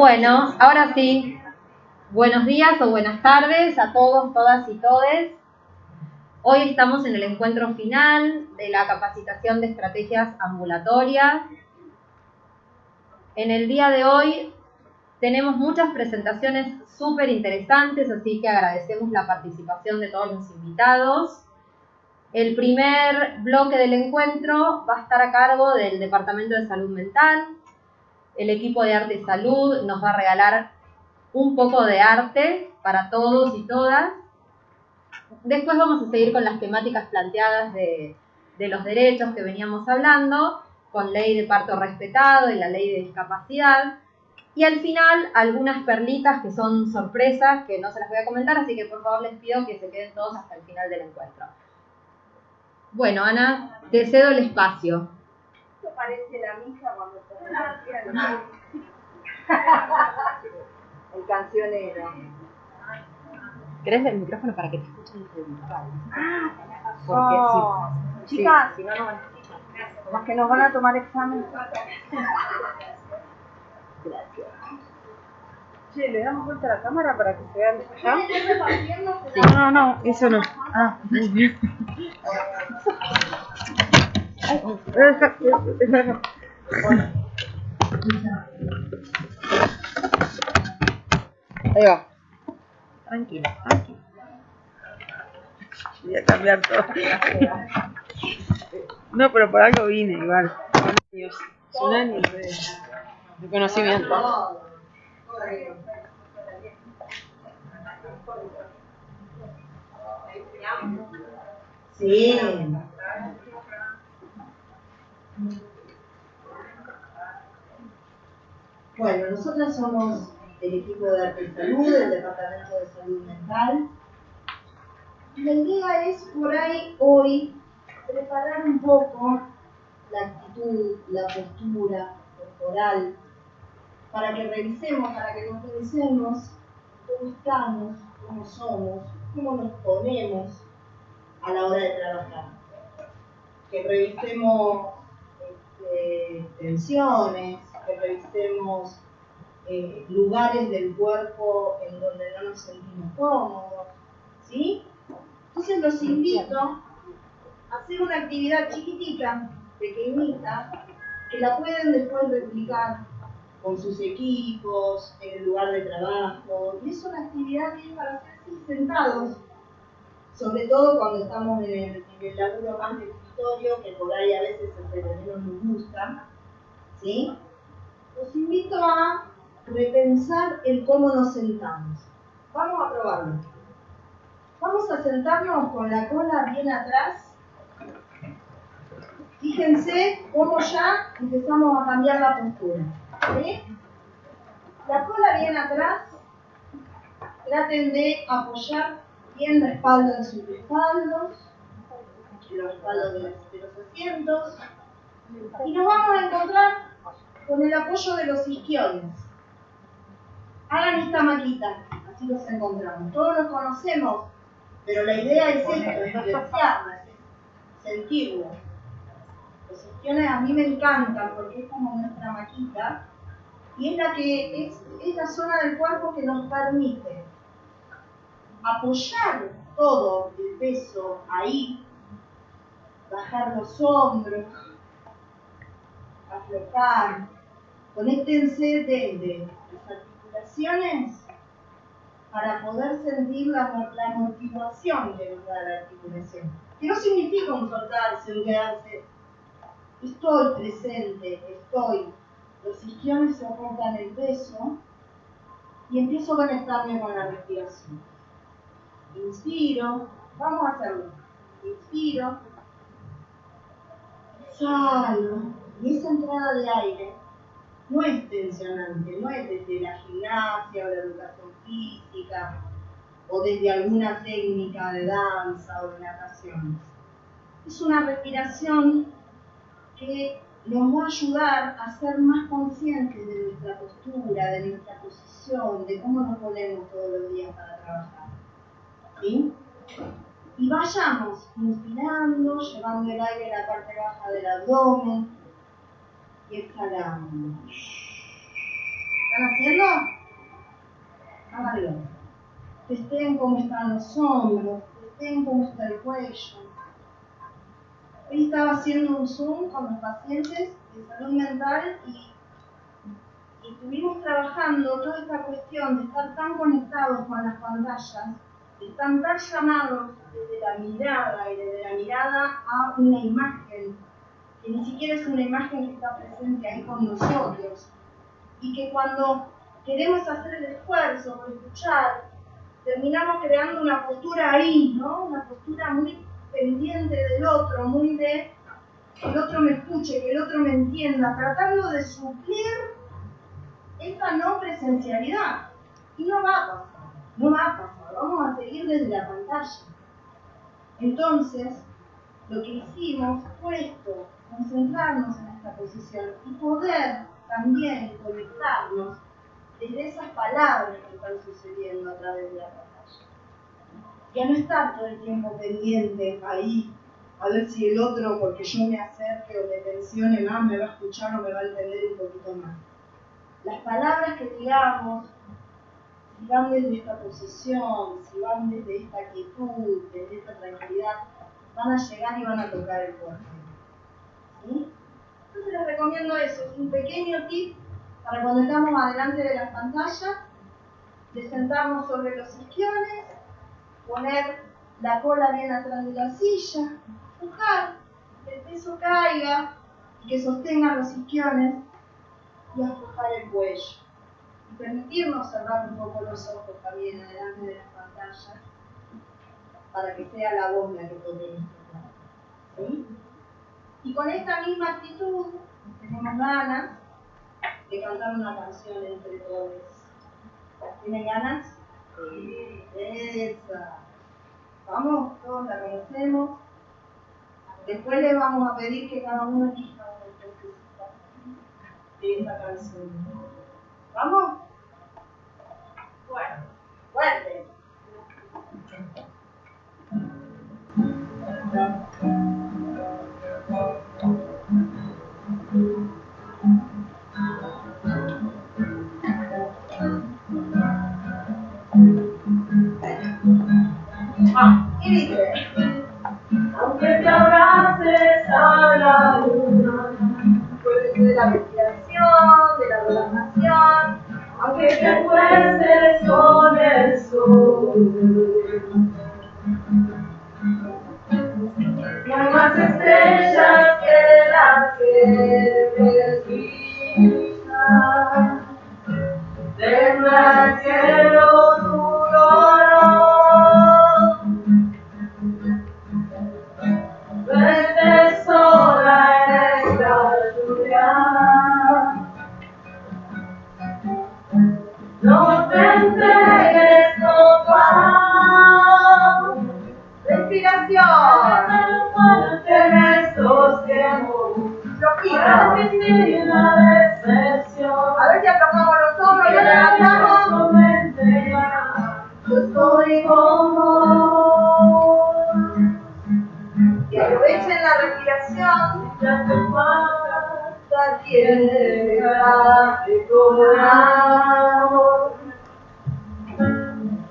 Bueno, ahora sí, buenos días o buenas tardes a todos, todas y todes. Hoy estamos en el encuentro final de la capacitación de estrategias ambulatorias. En el día de hoy tenemos muchas presentaciones súper interesantes, así que agradecemos la participación de todos los invitados. El primer bloque del encuentro va a estar a cargo del Departamento de Salud Mental. El equipo de Arte y Salud nos va a regalar un poco de arte para todos y todas. Después vamos a seguir con las temáticas planteadas de los derechos que veníamos hablando, con ley de parto respetado y la ley de discapacidad. Y al final, algunas perlitas que son sorpresas, que no se las voy a comentar, así que por favor les pido que se queden todos hasta el final del encuentro. Bueno, Ana, te cedo el espacio. Esto parece la misa cuando el cancionero. ¿Querés el micrófono para que te escuchen desde virtual? Porque sí. Chicas, si no, no van a escuchar. Más que nos van a tomar examen. Gracias. Che, ¿le damos vuelta a la cámara para que se vean allá? Sí. No, eso no. Muy bien. Ahí va. Tranquila. Voy a cambiar todo. No, pero por algo vine igual. Son años de conocimiento. Sí. Bueno, nosotras somos el equipo de Arte y Salud, del Departamento de Salud Mental. Y la idea es, por ahí, hoy, preparar un poco la actitud, la postura corporal, para que revisemos, para que nos revisemos cómo estamos, cómo somos, cómo nos ponemos a la hora de trabajar. Que revisemos tensiones, que revisemos lugares del cuerpo en donde no nos sentimos cómodos, ¿sí? Entonces los invito a hacer una actividad chiquitita, pequeñita, que la pueden después replicar con sus equipos, en el lugar de trabajo. Y es una actividad que es para hacer así sentados, sobre todo cuando estamos en el laburo más de escritorio, que por ahí a veces es el que menos nos gusta, ¿sí? Los invito a repensar el cómo nos sentamos. Vamos a probarlo. Vamos a sentarnos con la cola bien atrás. Fíjense cómo ya empezamos a cambiar la postura, ¿sí? La cola bien atrás. Traten de apoyar bien la espalda en sus respaldos, los respaldos de los asientos. Y nos vamos a encontrar con el apoyo de los isquiones. Hagan esta maquita, así los encontramos. Todos los conocemos, pero la idea es esto, es vivenciarlo, es sentirlo. Los isquiones a mí me encantan porque es como nuestra maquita y es la que es la zona del cuerpo que nos permite apoyar todo el peso ahí, bajar los hombros, aflojar, conéctense desde las articulaciones para poder sentir la amortiguación que nos da la articulación. Que no significa un soltarse, un quedarse. Estoy presente, los isquiones soportan el peso y empiezo a conectarme con la respiración. Inspiro, vamos a hacerlo. Inspiro, exhalo, y esa entrada de aire no es tensionante, no es desde la gimnasia o la educación física o desde alguna técnica de danza o de natación. Es una respiración que nos va a ayudar a ser más conscientes de nuestra postura, de nuestra posición, de cómo nos ponemos todos los días para trabajar. ¿Sí? Y vayamos inspirando, llevando el aire a la parte baja del abdomen y exhalando. ¿Están haciendo? Háganlo. Testen cómo están los hombros, testen cómo está el cuello. Hoy estaba haciendo un Zoom con los pacientes de salud mental y estuvimos trabajando toda esta cuestión de estar tan conectados con las pantallas, de estar tan llamados desde la mirada y desde la mirada a una imagen, que ni siquiera es una imagen que está presente ahí con nosotros, y que cuando queremos hacer el esfuerzo por escuchar, terminamos creando una postura ahí, ¿no? Una postura muy pendiente del otro, muy de que el otro me escuche, que el otro me entienda, tratando de suplir esta no presencialidad. Y no va a pasar, no va a pasar, vamos a seguir desde la pantalla. Entonces, lo que hicimos fue esto, concentrarnos en esta posición y poder también conectarnos desde esas palabras que están sucediendo a través de la pantalla. Ya no estar todo el tiempo pendiente ahí, a ver si el otro, porque yo me acerque o me tensione más, me va a escuchar o me va a entender un poquito más. Las palabras que digamos, si van desde esta posición, si van desde esta quietud, desde esta tranquilidad, van a llegar y van a tocar el cuerpo. ¿Sí? Entonces les recomiendo eso, es un pequeño tip para cuando estamos adelante de las pantallas, de sentarnos sobre los isquiones, poner la cola bien atrás de la silla, empujar, que el peso caiga y que sostengan los isquiones y aflojar el cuello. Y permitirnos cerrar un poco los ojos también adelante de las pantallas para que sea la voz la que toque nuestro cuerpo. ¿Sí? Y con esta misma actitud tenemos ganas de cantar una canción entre todos. ¿Tienen ganas? Sí. Esa. Vamos, todos la conocemos. Después les vamos a pedir que cada uno elija una partecita de esa canción. ¿Vamos? Bueno, fuerte. Y dice, aunque te abraces a la luna, puede ser de la respiración, de la relajación, aunque te fuerces con el sol. No hay más estrellas que las que ves brillar. Tendrá el cielo tu dolor. Vete sola en esta lluvia. No te entregues, no vas. Respiración. En estos tiempos. Para resistir la decepción. A ver si aplazamos los hombros y lo levantamos. Yo estoy con vos. Y aprovechen la respiración. Ya te falta tierra de corazón.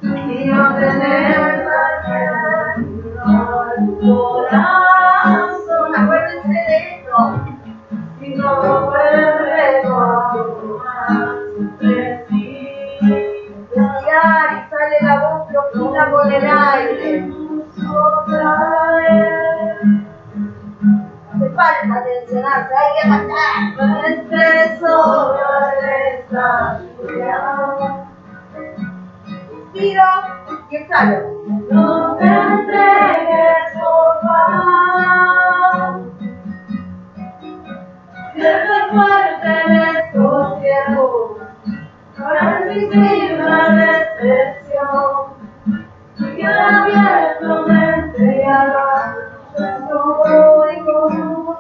Y no tenés la tierra en tu corazón. Acuérdense de esto. Si no vuelve cuando más necesito mirar y sale la voz profunda con el aire. Hace falta tensionarse, hay que matar. Entre sola esta lluvia. Inspiro y exhalo. No te entregues, por favor. Siempre fuerte en estos tiempos para resistir la decepción. Y abierto mente y alma, yo estoy con vos.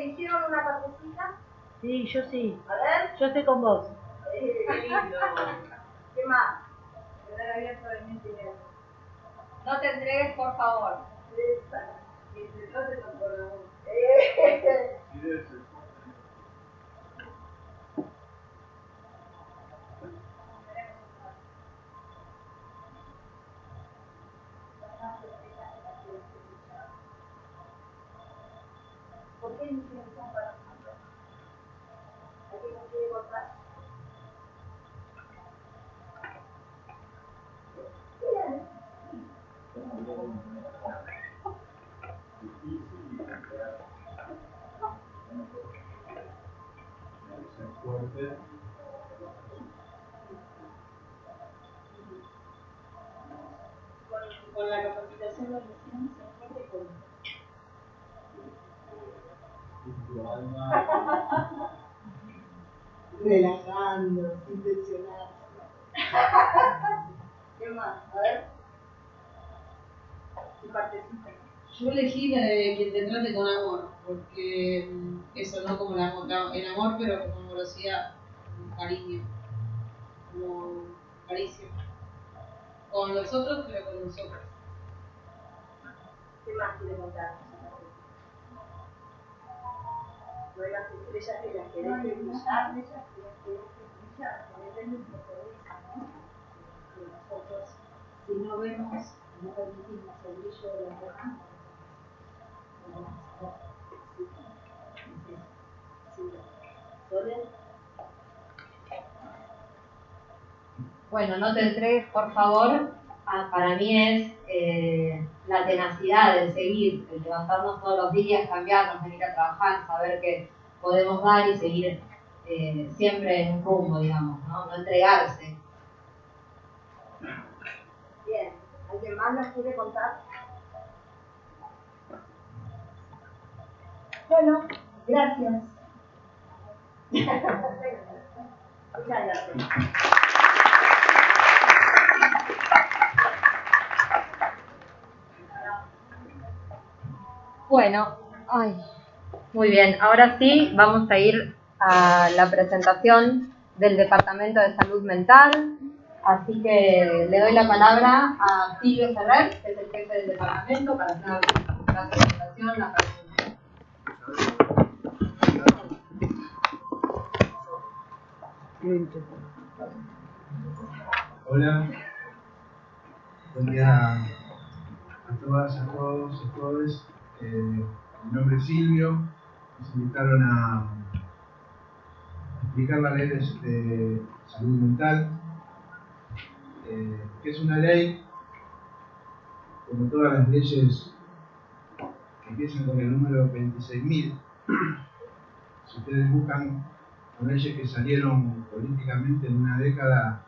¿Hicieron una partecita? Sí, Sí, A ver. yo estoy con vos. Qué lindo. ¿Qué más? Tener abierto de mente y nervios. No te entregues, por favor. Y se trate con la voz. ¿Por qué no tienes tiempo para nosotros? ¿Hay que conseguir votar? Bien. Con la capacitación de recién se fuerte con relajando, sin tensionarse. ¿Qué más? A ver. Tu partecita. Yo elegí la de quien te trate con amor, porque eso no como el amor, pero como amorosidad, como cariño, como caricia. Con los otros, pero con nosotros. ¿Qué más quiere contar? No hay las estrellas que las querés que brillar, ellas que las querés que brillar, depende un poco de eso, ¿no? Que nosotros, si no vemos, no permitimos el brillo de los demás, no vamos a ver. Sí. ¿Soles? Bueno, no te entregues, por favor. Para mí es la tenacidad, el seguir, el levantarnos todos los días, cambiarnos, venir a trabajar, saber que podemos dar y seguir siempre en un rumbo, digamos, ¿no? No entregarse. Bien. ¿Alguien más nos quiere contar? Bueno, gracias. Muchas gracias. Bueno, muy bien. Ahora sí, vamos a ir a la presentación del Departamento de Salud Mental. Así que le doy la palabra a Silvio Ferrer, que es el jefe del departamento, para hacer la presentación, la pregunta. Hola, buen día a todas, a todos, a todos. Mi nombre es Silvio. Nos invitaron a explicar la ley de salud mental, que es una ley, como todas las leyes que empiezan con el número 26.000. Si ustedes buscan, son leyes que salieron políticamente en una década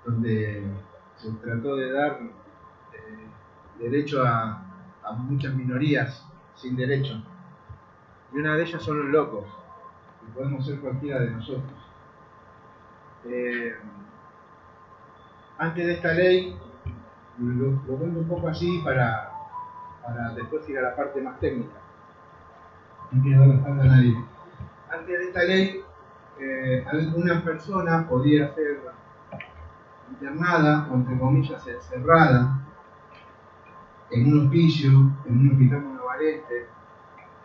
donde se trató de dar derecho a muchas minorías sin derecho. Y una de ellas son los locos, que podemos ser cualquiera de nosotros. Antes de esta ley, lo cuento un poco así para después ir a la parte más técnica. No quiero dar la espalda a nadie. Antes de esta ley, alguna persona podía ser internada o entre comillas encerrada en un hospicio, en un hospital monovalente,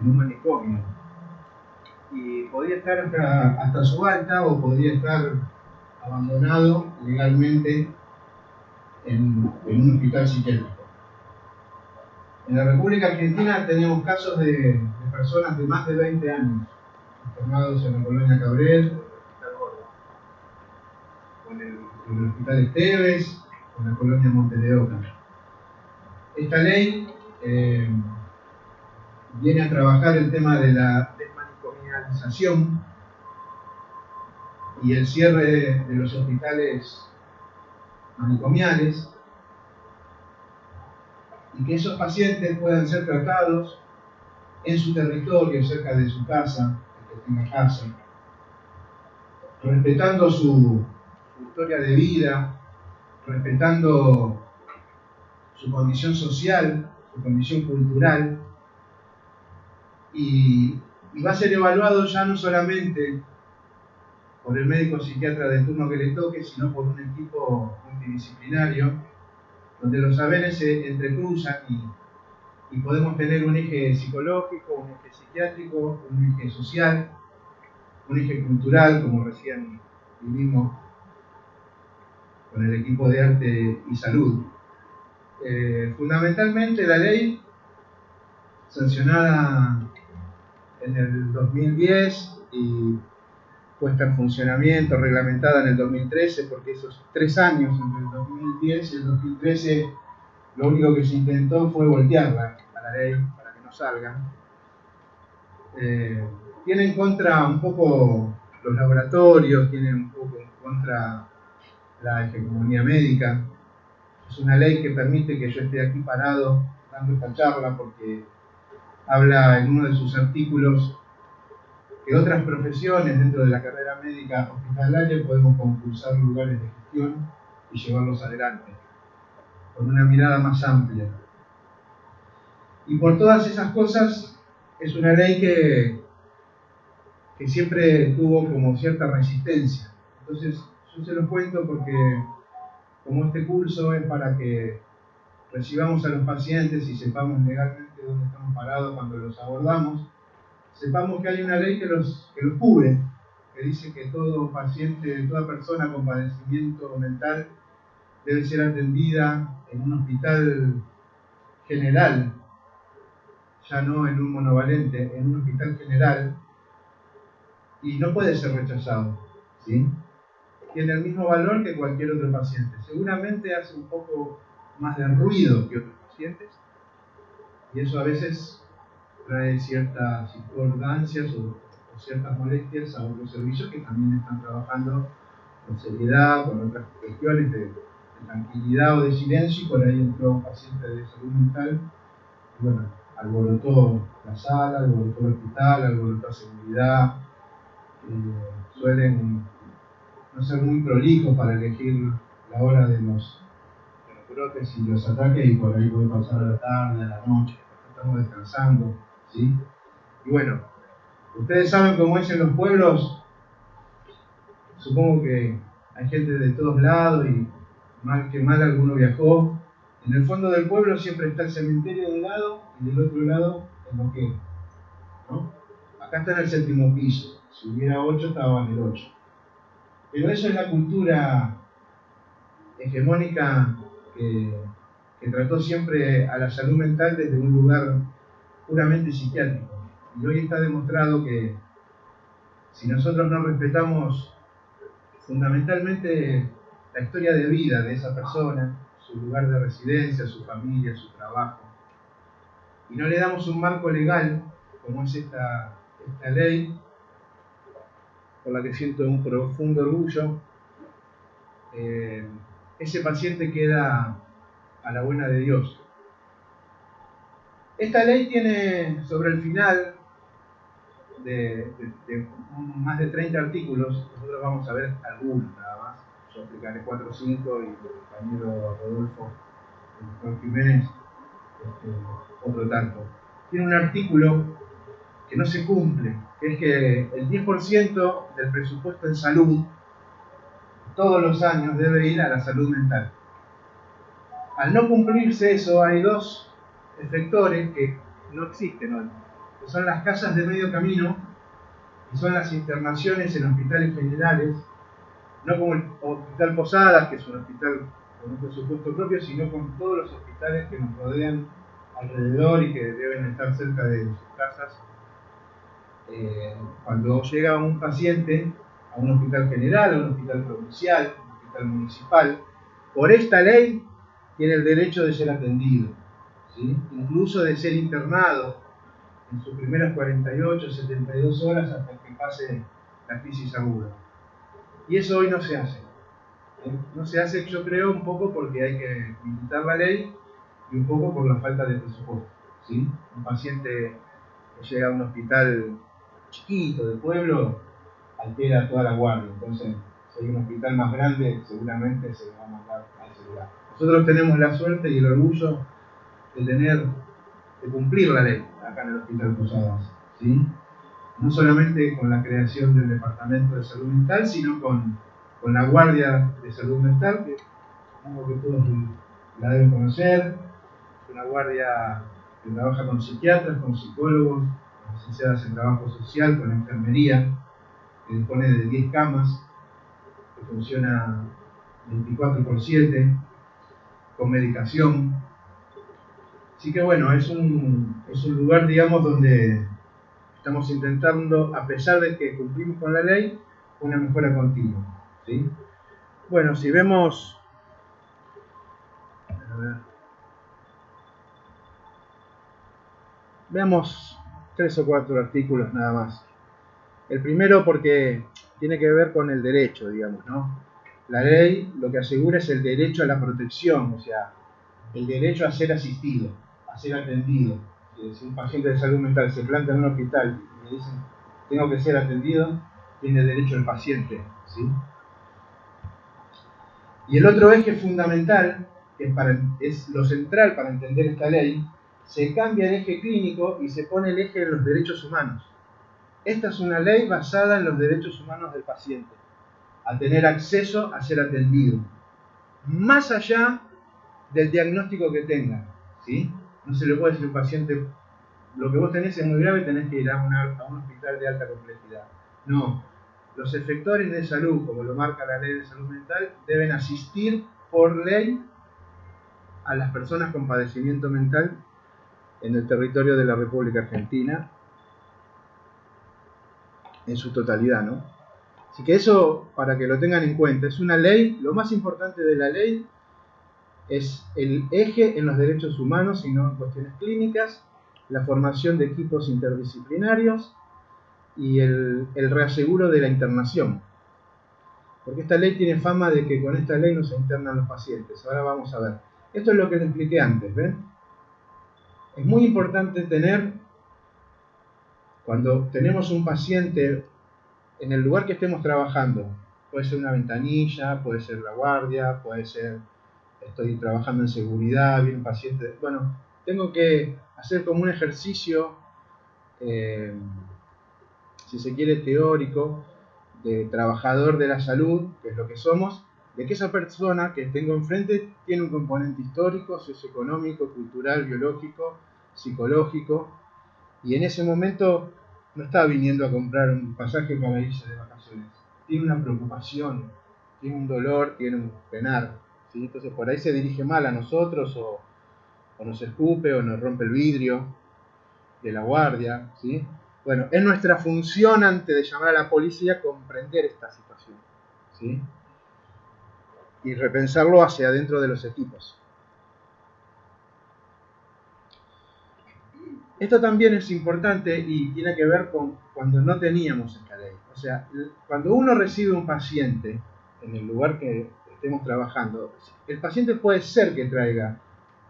en un manicomio, y podía estar hasta su alta o podía estar abandonado legalmente en un hospital psiquiátrico. En la República Argentina tenemos casos de personas de más de 20 años internados en la colonia Cabrel, en el hospital Gordo, en el hospital Esteves, en la colonia Monte de Oca. Esta ley viene a trabajar el tema de la desmanicomialización y el cierre de los hospitales manicomiales, y que esos pacientes puedan ser tratados en su territorio, cerca de su casa, el que tenga casa, respetando su historia de vida, respetando su condición social, su condición cultural, y va a ser evaluado ya no solamente por el médico psiquiatra de turno que le toque, sino por un equipo multidisciplinario, donde los saberes se entrecruzan y podemos tener un eje psicológico, un eje psiquiátrico, un eje social, un eje cultural, como recién vivimos con el equipo de arte y salud. Fundamentalmente la ley, sancionada en el 2010 y puesta en funcionamiento, reglamentada en el 2013, porque esos 3 años entre el 2010 y el 2013 lo único que se intentó fue voltearla a la ley para que no salga. Tiene en contra un poco los laboratorios, tiene un poco en contra la hegemonía médica. Es una ley que permite que yo esté aquí parado dando esta charla porque habla en uno de sus artículos que otras profesiones dentro de la carrera médica hospitalaria podemos concursar lugares de gestión y llevarlos adelante con una mirada más amplia. Y por todas esas cosas es una ley que siempre tuvo como cierta resistencia. Entonces yo se los cuento porque como este curso es para que recibamos a los pacientes y sepamos legalmente dónde estamos parados cuando los abordamos, sepamos que hay una ley que los cubre, que dice que todo paciente, toda persona con padecimiento mental debe ser atendida en un hospital general, ya no en un monovalente, en un hospital general, y no puede ser rechazado, ¿sí? Tiene el mismo valor que cualquier otro paciente. Seguramente hace un poco más de ruido que otros pacientes, y eso a veces trae ciertas discordancias o ciertas molestias a otros servicios que también están trabajando con seriedad, con otras cuestiones de tranquilidad o de silencio, y por ahí entró un paciente de salud mental y bueno, alborotó la sala, alborotó el hospital, alborotó seguridad. Suelen no ser muy prolijos para elegir la hora de los brotes y los ataques, y por ahí puede pasar a la tarde, a la noche, estamos descansando, ¿sí? Y bueno, ustedes saben cómo es en los pueblos, supongo que hay gente de todos lados y mal que mal alguno viajó. En el fondo del pueblo siempre está el cementerio de un lado y del otro lado el loquero, ¿no? Acá está en el 7º piso, si hubiera 8 estaba en el 8. Pero eso es la cultura hegemónica que trató siempre a la salud mental desde un lugar puramente psiquiátrico. Y hoy está demostrado que si nosotros no respetamos fundamentalmente la historia de vida de esa persona, su lugar de residencia, su familia, su trabajo, y no le damos un marco legal, como es esta ley, por la que siento un profundo orgullo, ese paciente queda a la buena de Dios. Esta ley tiene sobre el final de más de 30 artículos, nosotros vamos a ver algunos nada más, yo explicaré 4 o 5 y el compañero Rodolfo, el doctor Jiménez, otro tanto. Tiene un artículo que no se cumple, que es que el 10% del presupuesto en salud todos los años debe ir a la salud mental. Al no cumplirse eso, hay 2 efectores que no existen hoy, que son las casas de medio camino y son las internaciones en hospitales generales, no como el Hospital Posadas, que es un hospital con un presupuesto propio, sino con todos los hospitales que nos rodean alrededor y que deben estar cerca de sus casas. Cuando llega un paciente a un hospital general, a un hospital provincial, a un hospital municipal, por esta ley tiene el derecho de ser atendido, ¿sí? Incluso de ser internado en sus primeras 48, 72 horas hasta que pase la crisis aguda. Y eso hoy no se hace. No se hace, yo creo, un poco porque hay que militar la ley y un poco por la falta de presupuesto, ¿sí? Un paciente que llega a un hospital chiquito de pueblo altera toda la guardia. Entonces, si hay un hospital más grande, seguramente se le va a mandar al celular. Nosotros tenemos la suerte y el orgullo de cumplir la ley acá en el Hospital Posadas, ¿sí? no solamente con la creación del Departamento de Salud Mental, sino con la Guardia de Salud Mental, que supongo que todos la deben conocer. Es una guardia que trabaja con psiquiatras, con psicólogos, con licenciadas en trabajo social, con enfermería, que dispone de 10 camas, que funciona 24/7, con medicación. Así que bueno, es un lugar, digamos, donde estamos intentando, a pesar de que cumplimos con la ley, una mejora continua, ¿sí? Bueno, si vemos... A ver, veamos 3 o 4 artículos nada más. El primero porque tiene que ver con el derecho, digamos, ¿no? La ley lo que asegura es el derecho a la protección, o sea, el derecho a ser asistido, a ser atendido. Si un paciente de salud mental se planta en un hospital y me dicen tengo que ser atendido, tiene derecho el paciente, ¿sí? Y el otro eje fundamental, que es lo central para entender esta ley, se cambia el eje clínico y se pone el eje en los derechos humanos. Esta es una ley basada en los derechos humanos del paciente, a tener acceso a ser atendido, más allá del diagnóstico que tenga, ¿sí? No se le puede decir a un paciente, lo que vos tenés es muy grave, tenés que ir a un hospital de alta complejidad. No, los efectores de salud, como lo marca la ley de salud mental, deben asistir por ley a las personas con padecimiento mental en el territorio de la República Argentina, en su totalidad, ¿no? Así que eso, para que lo tengan en cuenta, es una ley. Lo más importante de la ley es el eje en los derechos humanos y no en cuestiones clínicas, la formación de equipos interdisciplinarios y el reaseguro de la internación. Porque esta ley tiene fama de que con esta ley no se internan los pacientes. Ahora vamos a ver. Esto es lo que les expliqué antes, ¿ven? Es muy importante tener, cuando tenemos un paciente en el lugar que estemos trabajando, puede ser una ventanilla, puede ser la guardia, puede ser estoy trabajando en seguridad, viene un paciente, bueno, tengo que hacer como un ejercicio, si se quiere, teórico, de trabajador de la salud, que es lo que somos, de que esa persona que tengo enfrente tiene un componente histórico, socioeconómico, cultural, biológico, psicológico, y en ese momento no está viniendo a comprar un pasaje para irse de vacaciones, tiene una preocupación, tiene un dolor, tiene un penar, ¿sí? Entonces por ahí se dirige mal a nosotros, o nos escupe, o nos rompe el vidrio de la guardia, ¿sí? Bueno, es nuestra función antes de llamar a la policía comprender esta situación, ¿sí? Y repensarlo hacia adentro de los equipos. Esto también es importante y tiene que ver con cuando no teníamos esta ley. O sea, cuando uno recibe un paciente en el lugar que estemos trabajando, el paciente puede ser que traiga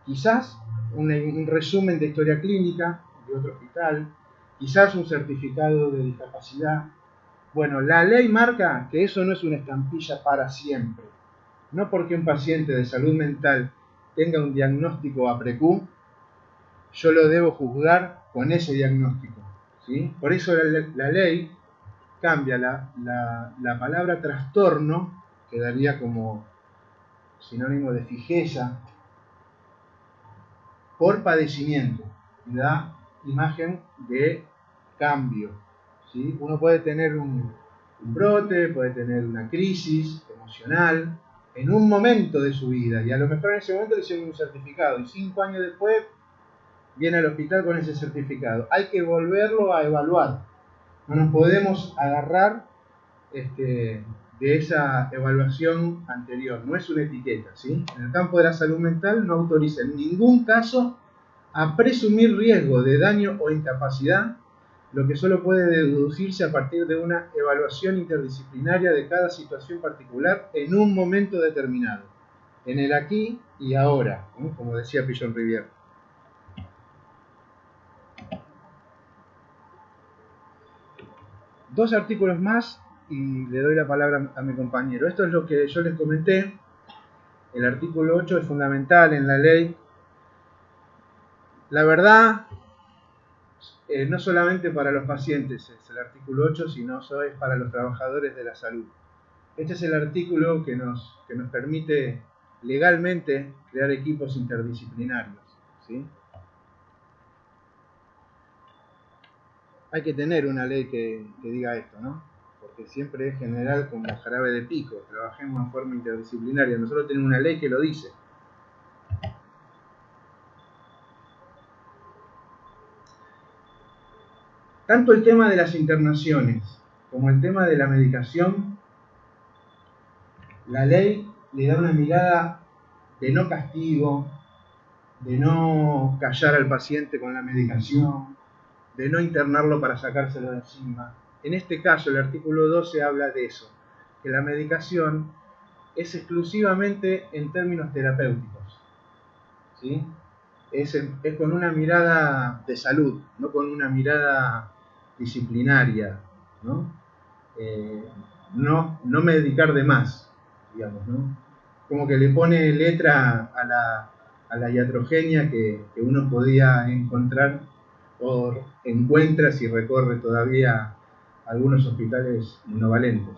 quizás un resumen de historia clínica de otro hospital, quizás un certificado de discapacidad. Bueno, la ley marca que eso no es una estampilla para siempre. No porque un paciente de salud mental tenga un diagnóstico APRECU, yo lo debo juzgar con ese diagnóstico, ¿sí? Por eso la ley cambia la palabra trastorno, quedaría como sinónimo de fijeza, por padecimiento, y da imagen de cambio, ¿sí? Uno puede tener un brote, puede tener una crisis emocional en un momento de su vida, y a lo mejor en ese momento le hicieron un certificado, y 5 años después viene al hospital con ese certificado. Hay que volverlo a evaluar. No nos podemos agarrar de esa evaluación anterior. No es una etiqueta, ¿sí? En el campo de la salud mental no autoriza en ningún caso a presumir riesgo de daño o incapacidad, lo que solo puede deducirse a partir de una evaluación interdisciplinaria de cada situación particular en un momento determinado, en el aquí y ahora, ¿no? Como decía Pillon Rivière. Dos artículos más y le doy la palabra a mi compañero. Esto es lo que yo les comenté. El artículo 8 es fundamental en la ley. La verdad, no solamente para los pacientes es el artículo 8, sino es para los trabajadores de la salud. Este es el artículo que nos permite legalmente crear equipos interdisciplinarios, ¿sí? Hay que tener una ley que diga esto, ¿no? Porque siempre es general como jarabe de pico, trabajemos en forma interdisciplinaria. Nosotros tenemos una ley que lo dice. Tanto el tema de las internaciones como el tema de la medicación, la ley le da una mirada de no castigo, de no callar al paciente con la medicación, de no internarlo para sacárselo de encima. En este caso, el artículo 12 habla de eso, que la medicación es exclusivamente en términos terapéuticos, ¿sí? Es con una mirada de salud, no con una mirada disciplinaria, ¿no? No medicar de más, digamos, ¿no? Como que le pone letra a la iatrogenia que uno podía encontrar o encuentra si recorre todavía algunos hospitales monovalentes.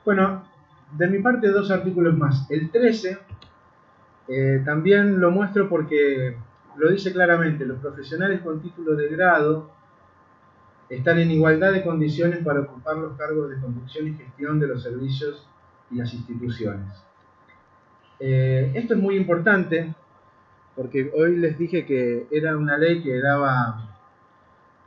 Bueno, de mi parte 2 artículos más. El 13 también lo muestro porque lo dice claramente, los profesionales con título de grado están en igualdad de condiciones para ocupar los cargos de conducción y gestión de los servicios y las instituciones. Esto es muy importante porque hoy les dije que era una ley que daba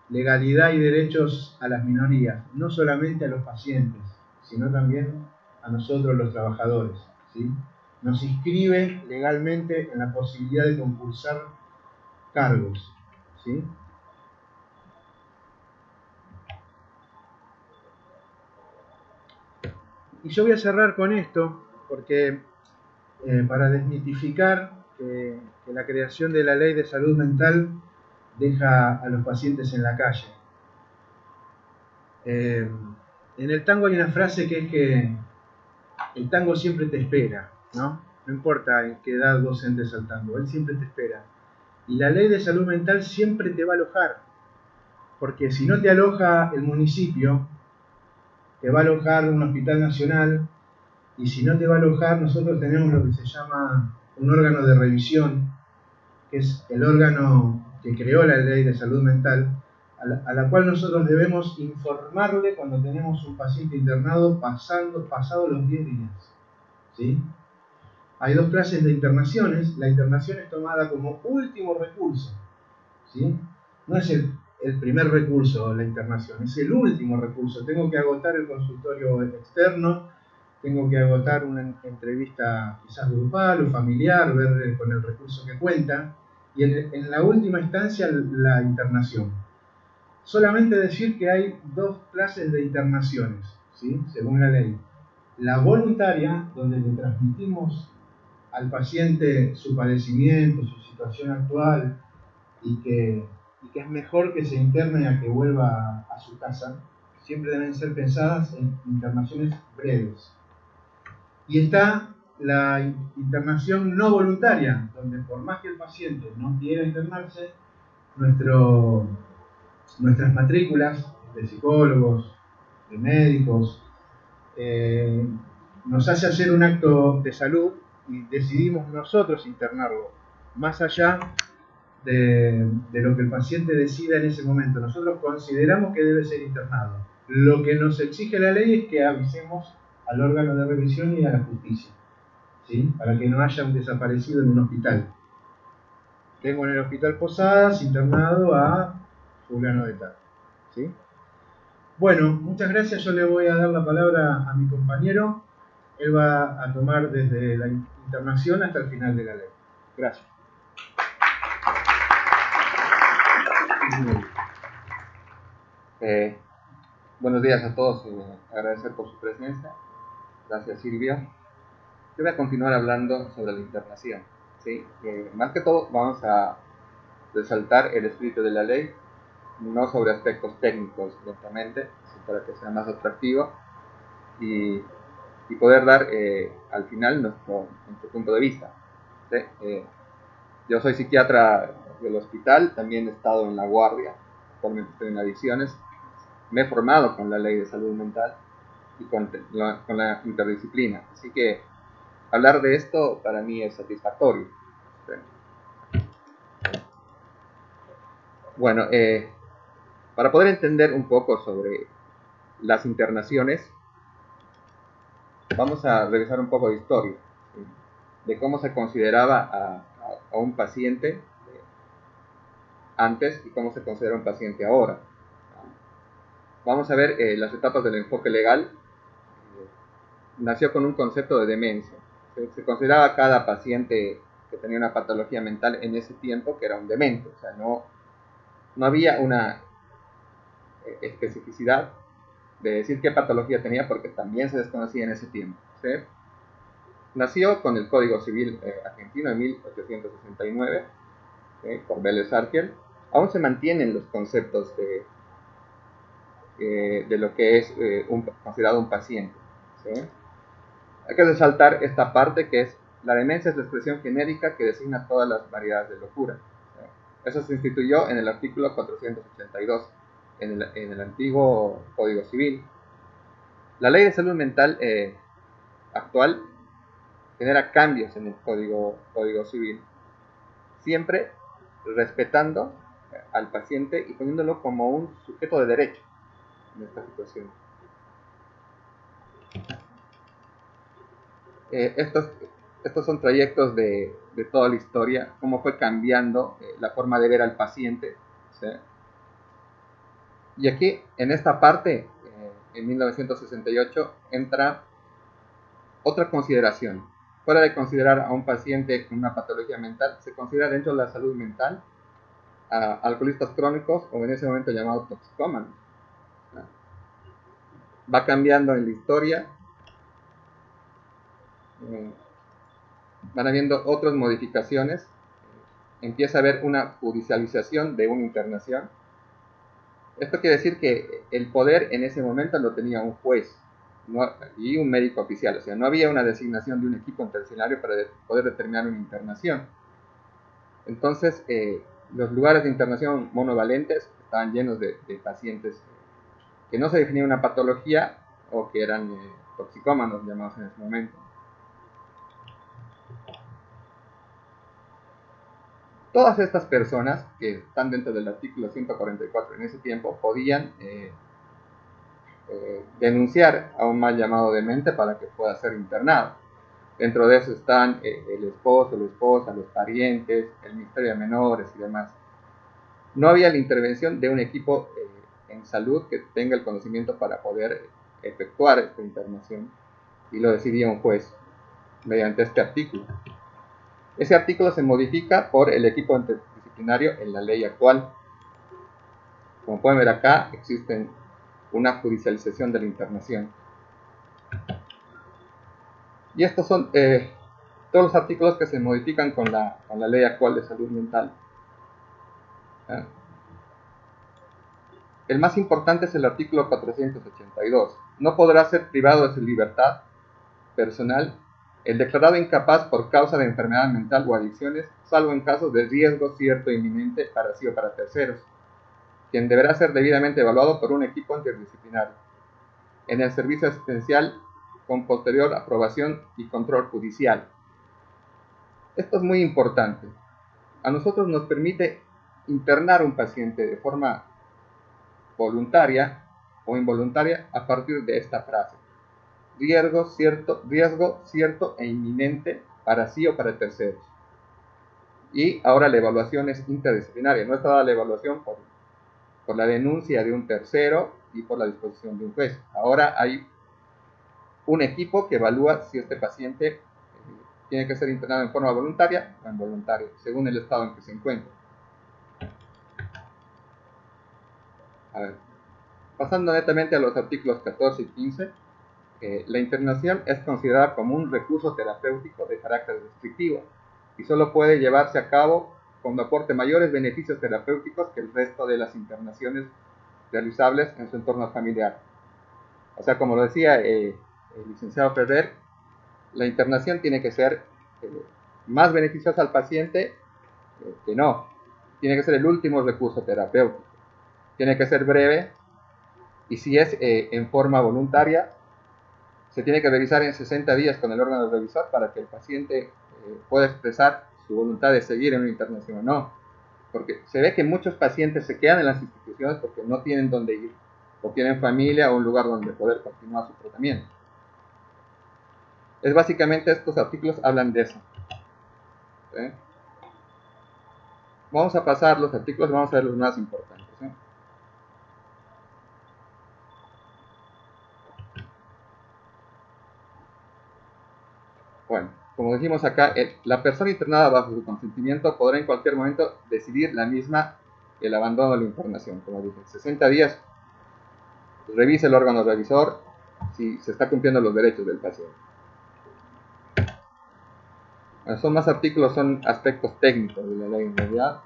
legalidad y derechos a las minorías, no solamente a los pacientes, sino también a nosotros los trabajadores, ¿sí? Nos inscribe legalmente en la posibilidad de concursar cargos, ¿sí? Y yo voy a cerrar con esto, porque para desmitificar que la creación de la ley de salud mental deja a los pacientes en la calle. En el tango hay una frase que es que el tango siempre te espera, ¿no? No importa en qué edad vos entres al tango, él siempre te espera. Y la ley de salud mental siempre te va a alojar, porque si no te aloja el municipio, te va a alojar un hospital nacional, y si no te va a alojar, nosotros tenemos lo que se llama un órgano de revisión, que es el órgano que creó la ley de salud mental, a la cual nosotros debemos informarle cuando tenemos un paciente internado pasado los 10 días, ¿sí? Hay 2 clases de internaciones. La internación es tomada como último recurso, ¿sí? No es el primer recurso la internación, es el último recurso. Tengo que agotar el consultorio externo, tengo que agotar una entrevista quizás grupal o familiar, ver con el recurso que cuenta, y en la última instancia la internación. Solamente decir que hay 2 clases de internaciones, ¿sí? Según la ley. La voluntaria, donde le transmitimos al paciente su padecimiento, su situación actual, y que es mejor que se interne a que vuelva a su casa, siempre deben ser pensadas en internaciones breves. Y está la internación no voluntaria, donde por más que el paciente no quiera internarse, nuestras matrículas de psicólogos, de médicos, nos hace hacer un acto de salud y decidimos nosotros internarlo, más allá de lo que el paciente decida en ese momento. Nosotros consideramos que debe ser internado. Lo que nos exige la ley es que avisemos al órgano de revisión y a la justicia, ¿sí? Para que no haya un desaparecido en un hospital. Tengo en el hospital Posadas internado a fulano de tal, ¿sí? Bueno, muchas gracias. Yo le voy a dar la palabra a mi compañero. Él va a tomar desde la internación hasta el final de la ley. Gracias. Buenos días a todos, agradecer por su presencia. Gracias, Silvia. Yo voy a continuar hablando sobre la internación, ¿sí? Más que todo vamos a resaltar el espíritu de la ley, no sobre aspectos técnicos directamente, para que sea más atractivo y y poder dar al final nuestro punto de vista. ¿Sí? Yo soy psiquiatra del hospital, también he estado en la guardia, actualmente estoy en adicciones, me he formado con la ley de salud mental y con la interdisciplina, así que hablar de esto para mí es satisfactorio. ¿Sí? Bueno, para poder entender un poco sobre las internaciones, vamos a revisar un poco de historia, ¿sí? De cómo se consideraba a un paciente antes y cómo se considera un paciente ahora. Vamos a ver las etapas del enfoque legal. Nació con un concepto de demencia. Se consideraba a cada paciente que tenía una patología mental en ese tiempo que era un demente. O sea, no había una especificidad de decir qué patología tenía porque también se desconocía en ese tiempo. ¿Sí? Nació con el Código Civil argentino en 1869, ¿sí? Por Vélez Sarsfield. Aún se mantienen los conceptos de lo que es considerado un paciente. ¿Sí? Hay que resaltar esta parte que es: la demencia es la expresión genérica que designa todas las variedades de locura. ¿Sí? Eso se instituyó en el artículo 482 en el antiguo Código Civil. La ley de salud mental actual genera cambios en el Código Civil, siempre respetando al paciente y poniéndolo como un sujeto de derecho en esta situación. Estos son trayectos de toda la historia, cómo fue cambiando la forma de ver al paciente. ¿Sí? Y aquí, en esta parte, en 1968, entra otra consideración. Fuera de considerar a un paciente con una patología mental, se considera dentro de la salud mental a alcoholistas crónicos o en ese momento llamados toxicómanos. Va cambiando en la historia. Van habiendo otras modificaciones. Empieza a haber una judicialización de una internación. Esto quiere decir que el poder en ese momento lo tenía un juez y un médico oficial. O sea, no había una designación de un equipo interdisciplinario para poder determinar una internación. Entonces, los lugares de internación monovalentes estaban llenos de pacientes que no se definía una patología o que eran toxicómanos llamados en ese momento. Todas estas personas que están dentro del artículo 144 en ese tiempo podían denunciar a un mal llamado demente para que pueda ser internado. Dentro de eso están el esposo, la esposa, los parientes, el Ministerio de Menores y demás. No había la intervención de un equipo en salud que tenga el conocimiento para poder efectuar esta internación, y lo decidía un juez mediante este artículo. Ese artículo se modifica por el equipo interdisciplinario en la ley actual. Como pueden ver acá, existe una judicialización de la internación. Y estos son todos los artículos que se modifican con la ley actual de salud mental. El más importante es el artículo 482. No podrá ser privado de su libertad personal el declarado incapaz por causa de enfermedad mental o adicciones, salvo en casos de riesgo cierto e inminente para sí o para terceros, quien deberá ser debidamente evaluado por un equipo interdisciplinario en el servicio asistencial con posterior aprobación y control judicial. Esto es muy importante. A nosotros nos permite internar un paciente de forma voluntaria o involuntaria a partir de esta frase: riesgo cierto e inminente para sí o para terceros. Y ahora la evaluación es interdisciplinaria, no está dada la evaluación por la denuncia de un tercero y por la disposición de un juez. Ahora hay un equipo que evalúa si este paciente tiene que ser internado en forma voluntaria o involuntaria, según el estado en que se encuentra. A ver, pasando netamente a los artículos 14 y 15, la internación es considerada como un recurso terapéutico de carácter restrictivo y solo puede llevarse a cabo cuando aporte mayores beneficios terapéuticos que el resto de las internaciones realizables en su entorno familiar. O sea, como lo decía, el licenciado Ferrer, la internación tiene que ser más beneficiosa al paciente que no. Tiene que ser el último recurso terapéutico. Tiene que ser breve y si es en forma voluntaria, se tiene que revisar en 60 días con el órgano revisor para que el paciente pueda expresar su voluntad de seguir en una internación o no. Porque se ve que muchos pacientes se quedan en las instituciones porque no tienen dónde ir, o tienen familia o un lugar donde poder continuar su tratamiento. Es básicamente estos artículos hablan de eso. ¿Sí? Vamos a pasar los artículos y vamos a ver los más importantes. ¿Sí? Bueno, como dijimos acá, la persona internada bajo su consentimiento podrá en cualquier momento decidir la misma el abandono de la internación. Como dije, 60 días, revise el órgano revisor si se está cumpliendo los derechos del paciente. Bueno, son más artículos, son aspectos técnicos de la ley en realidad.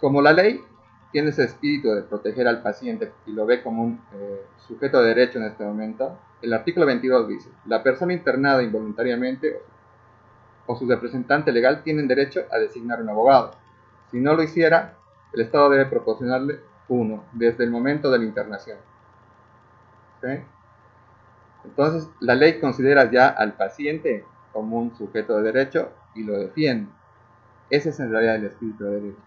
Como la ley tiene ese espíritu de proteger al paciente y lo ve como un sujeto de derecho en este momento, el artículo 22 dice: la persona internada involuntariamente o su representante legal tienen derecho a designar un abogado. Si no lo hiciera, el Estado debe proporcionarle uno desde el momento de la internación. ¿Sí? Entonces, la ley considera ya al paciente como un sujeto de derecho y lo defiende. Ese es en realidad el espíritu de derecho.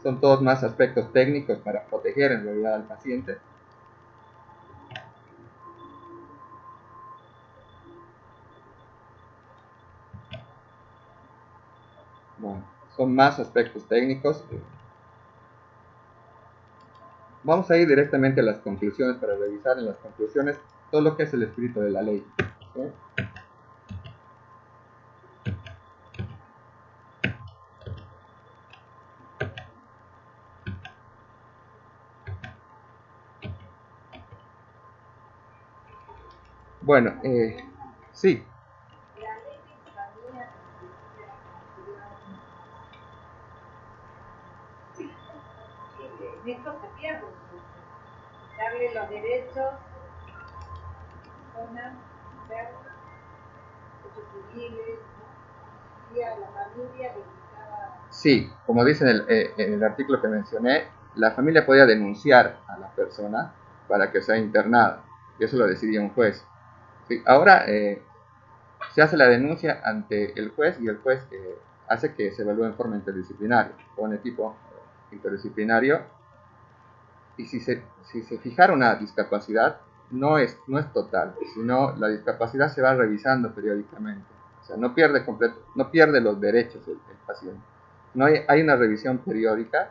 Son todos más aspectos técnicos para proteger en realidad al paciente. Bueno, son más aspectos técnicos. Vamos a ir directamente a las conclusiones para revisar en las conclusiones todo lo que es el espíritu de la ley. ¿Sí? Bueno, sí. En esto se pierde, darle los derechos a una mujer, derechos civiles, ¿no? Y a la familia dedicada. Sí, como dice en el artículo que mencioné, la familia podía denunciar a la persona para que sea internada, y eso lo decidía un juez. Sí, ahora se hace la denuncia ante el juez y el juez hace que se evalúe en forma interdisciplinaria, pone tipo interdisciplinario, y si se fijara una discapacidad, no es total, sino la discapacidad se va revisando periódicamente. O sea, no pierde los derechos el paciente. No hay una revisión periódica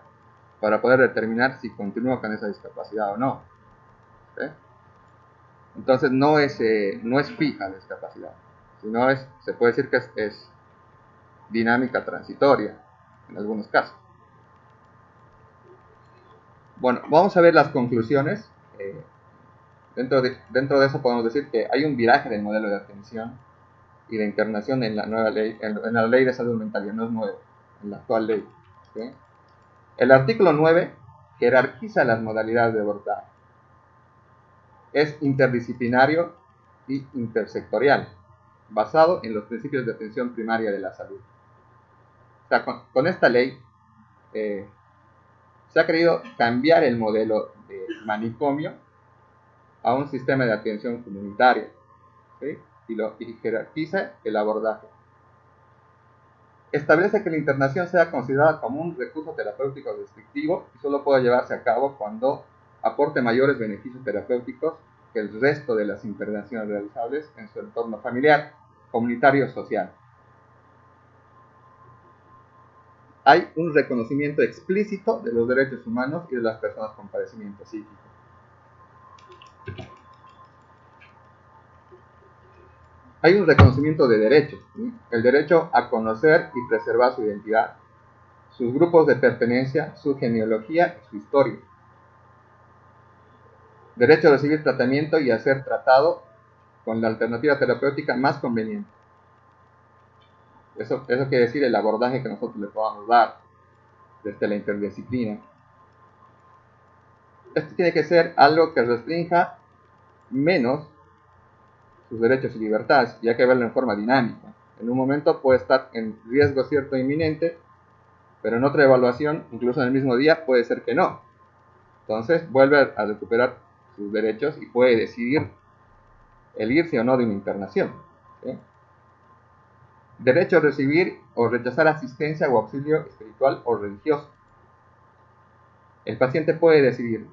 para poder determinar si continúa con esa discapacidad o no. ¿Sí? Entonces no es fija la discapacidad, sino se puede decir que es dinámica transitoria en algunos casos. Bueno, vamos a ver las conclusiones. Dentro de eso podemos decir que hay un viraje del modelo de atención y de internación en la nueva ley, en la ley de salud mental, que no es nuevo, en la actual ley. ¿Sí? El artículo 9 jerarquiza las modalidades de abordaje. Es interdisciplinario y intersectorial, basado en los principios de atención primaria de la salud. O sea, con esta ley se ha querido cambiar el modelo de manicomio a un sistema de atención comunitaria, ¿sí? y jerarquiza el abordaje. Establece que la internación sea considerada como un recurso terapéutico restrictivo y solo puede llevarse a cabo cuando aporte mayores beneficios terapéuticos que el resto de las internaciones realizables en su entorno familiar, comunitario o social. Hay un reconocimiento explícito de los derechos humanos y de las personas con padecimiento psíquico. Hay un reconocimiento de derechos, ¿sí? El derecho a conocer y preservar su identidad, sus grupos de pertenencia, su genealogía y su historia. Derecho a recibir tratamiento y a ser tratado con la alternativa terapéutica más conveniente. Eso quiere decir el abordaje que nosotros le podamos dar desde la interdisciplina. Esto tiene que ser algo que restrinja menos sus derechos y libertades, y hay que verlo en forma dinámica. En un momento puede estar en riesgo cierto e inminente, pero en otra evaluación, incluso en el mismo día, puede ser que no. Entonces vuelve a recuperar sus derechos y puede decidir el irse o no de una internación, ¿sí? Derecho a recibir o rechazar asistencia o auxilio espiritual o religioso. El paciente puede decidir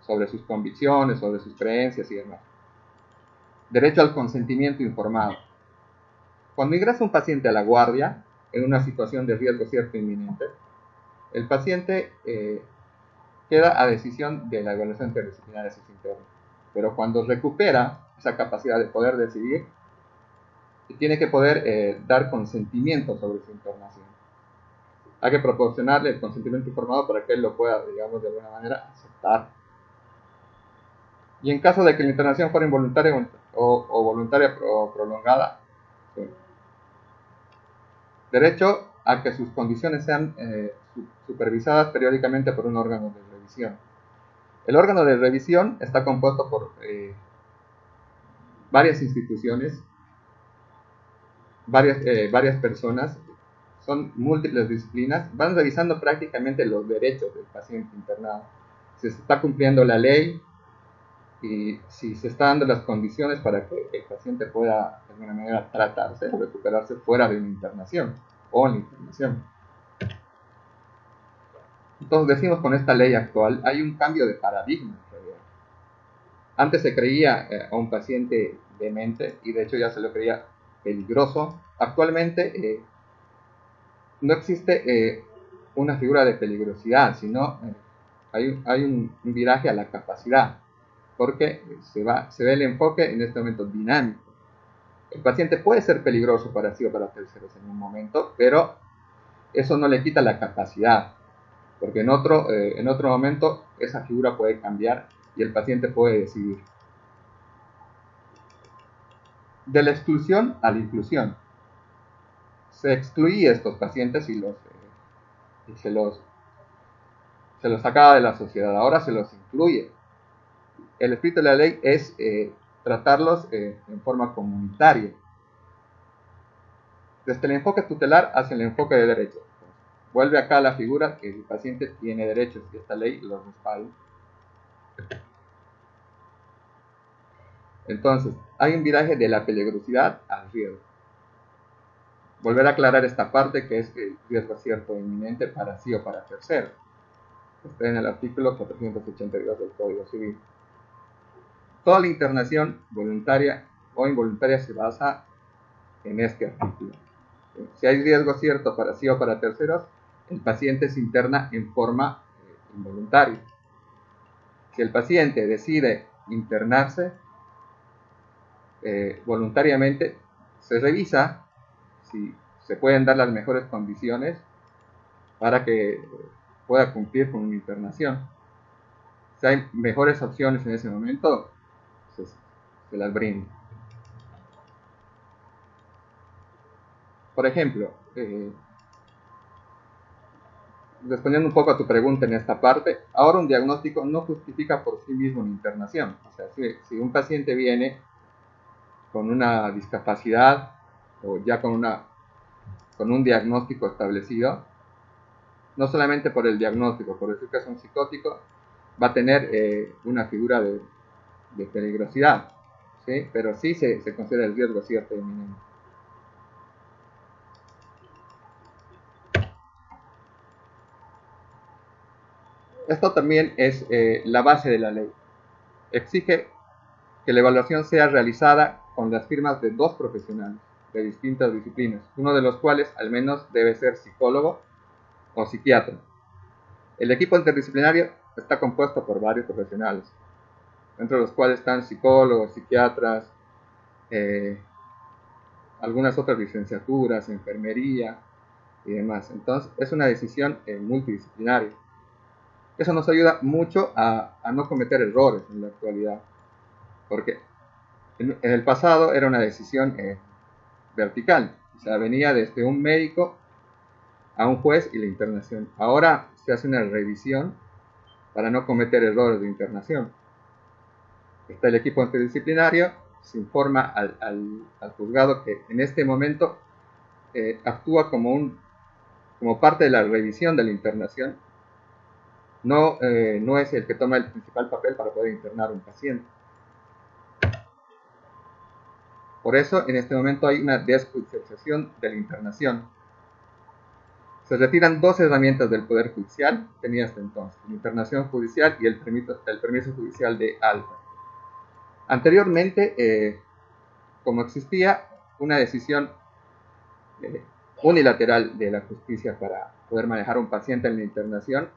sobre sus convicciones, sobre sus creencias y demás. Derecho al consentimiento informado. Cuando ingresa un paciente a la guardia en una situación de riesgo cierto e inminente, el paciente queda a decisión de la evaluación interdisciplinaria interna. Pero cuando recupera esa capacidad de poder decidir, tiene que poder dar consentimiento sobre su internación. Hay que proporcionarle el consentimiento informado para que él lo pueda, digamos, de alguna manera aceptar. Y en caso de que la internación fuera involuntaria o voluntaria o prolongada, ¿sí? Derecho a que sus condiciones sean supervisadas periódicamente por un órgano de revisión. El órgano de revisión está compuesto por varias instituciones, varias personas, son múltiples disciplinas, van revisando prácticamente los derechos del paciente internado, si se está cumpliendo la ley y si se están dando las condiciones para que el paciente pueda de alguna manera tratarse o recuperarse fuera de una internación o en la internación. Entonces decimos, con esta ley actual hay un cambio de paradigma en realidad. Antes se creía a un paciente demente y de hecho ya se lo creía peligroso. Actualmente no existe una figura de peligrosidad, sino hay un viraje a la capacidad, porque se ve el enfoque en este momento dinámico. El paciente puede ser peligroso para sí o para terceros en un momento, pero eso no le quita la capacidad, porque en otro momento esa figura puede cambiar y el paciente puede decidir. De la exclusión a la inclusión. Se excluía a estos pacientes y se los sacaba de la sociedad, ahora se los incluye. El espíritu de la ley es tratarlos en forma comunitaria. Desde el enfoque tutelar hacia el enfoque de derecho. Vuelve acá la figura que el paciente tiene derechos y esta ley los respalda. Entonces, hay un viraje de la peligrosidad al riesgo. Volver a aclarar esta parte que es el riesgo cierto e inminente para sí o para tercero. Está en el artículo 482 del Código Civil. Toda la internación, voluntaria o involuntaria, se basa en este artículo. Si hay riesgo cierto para sí o para terceros, el paciente se interna en forma involuntaria. Si el paciente decide internarse voluntariamente, se revisa si se pueden dar las mejores condiciones para que pueda cumplir con una internación. Si hay mejores opciones en ese momento, se las brinda. Por ejemplo, respondiendo un poco a tu pregunta en esta parte, ahora un diagnóstico no justifica por sí mismo una internación. O sea, si un paciente viene con una discapacidad o ya con un diagnóstico establecido, no solamente por el diagnóstico, por decir que es un psicótico, va a tener una figura de peligrosidad, ¿sí? Pero sí se considera el riesgo cierto e inminente. Esto también es la base de la ley. Exige que la evaluación sea realizada con las firmas de 2 profesionales de distintas disciplinas, uno de los cuales al menos debe ser psicólogo o psiquiatra. El equipo interdisciplinario está compuesto por varios profesionales, entre los cuales están psicólogos, psiquiatras, algunas otras licenciaturas, enfermería y demás. Entonces es una decisión multidisciplinaria. Eso nos ayuda mucho a no cometer errores en la actualidad, porque En el pasado era una decisión vertical, o sea, venía desde un médico a un juez y la internación. Ahora se hace una revisión para no cometer errores de internación. Está el equipo interdisciplinario, se informa al juzgado que en este momento actúa como parte de la revisión de la internación. No es el que toma el principal papel para poder internar a un paciente. Por eso, en este momento hay una desjudicialización de la internación. Se retiran dos herramientas del Poder Judicial, tenía hasta entonces, la internación judicial y el permiso judicial de alta. Anteriormente, como existía una decisión unilateral de la justicia para poder manejar a un paciente en la internación,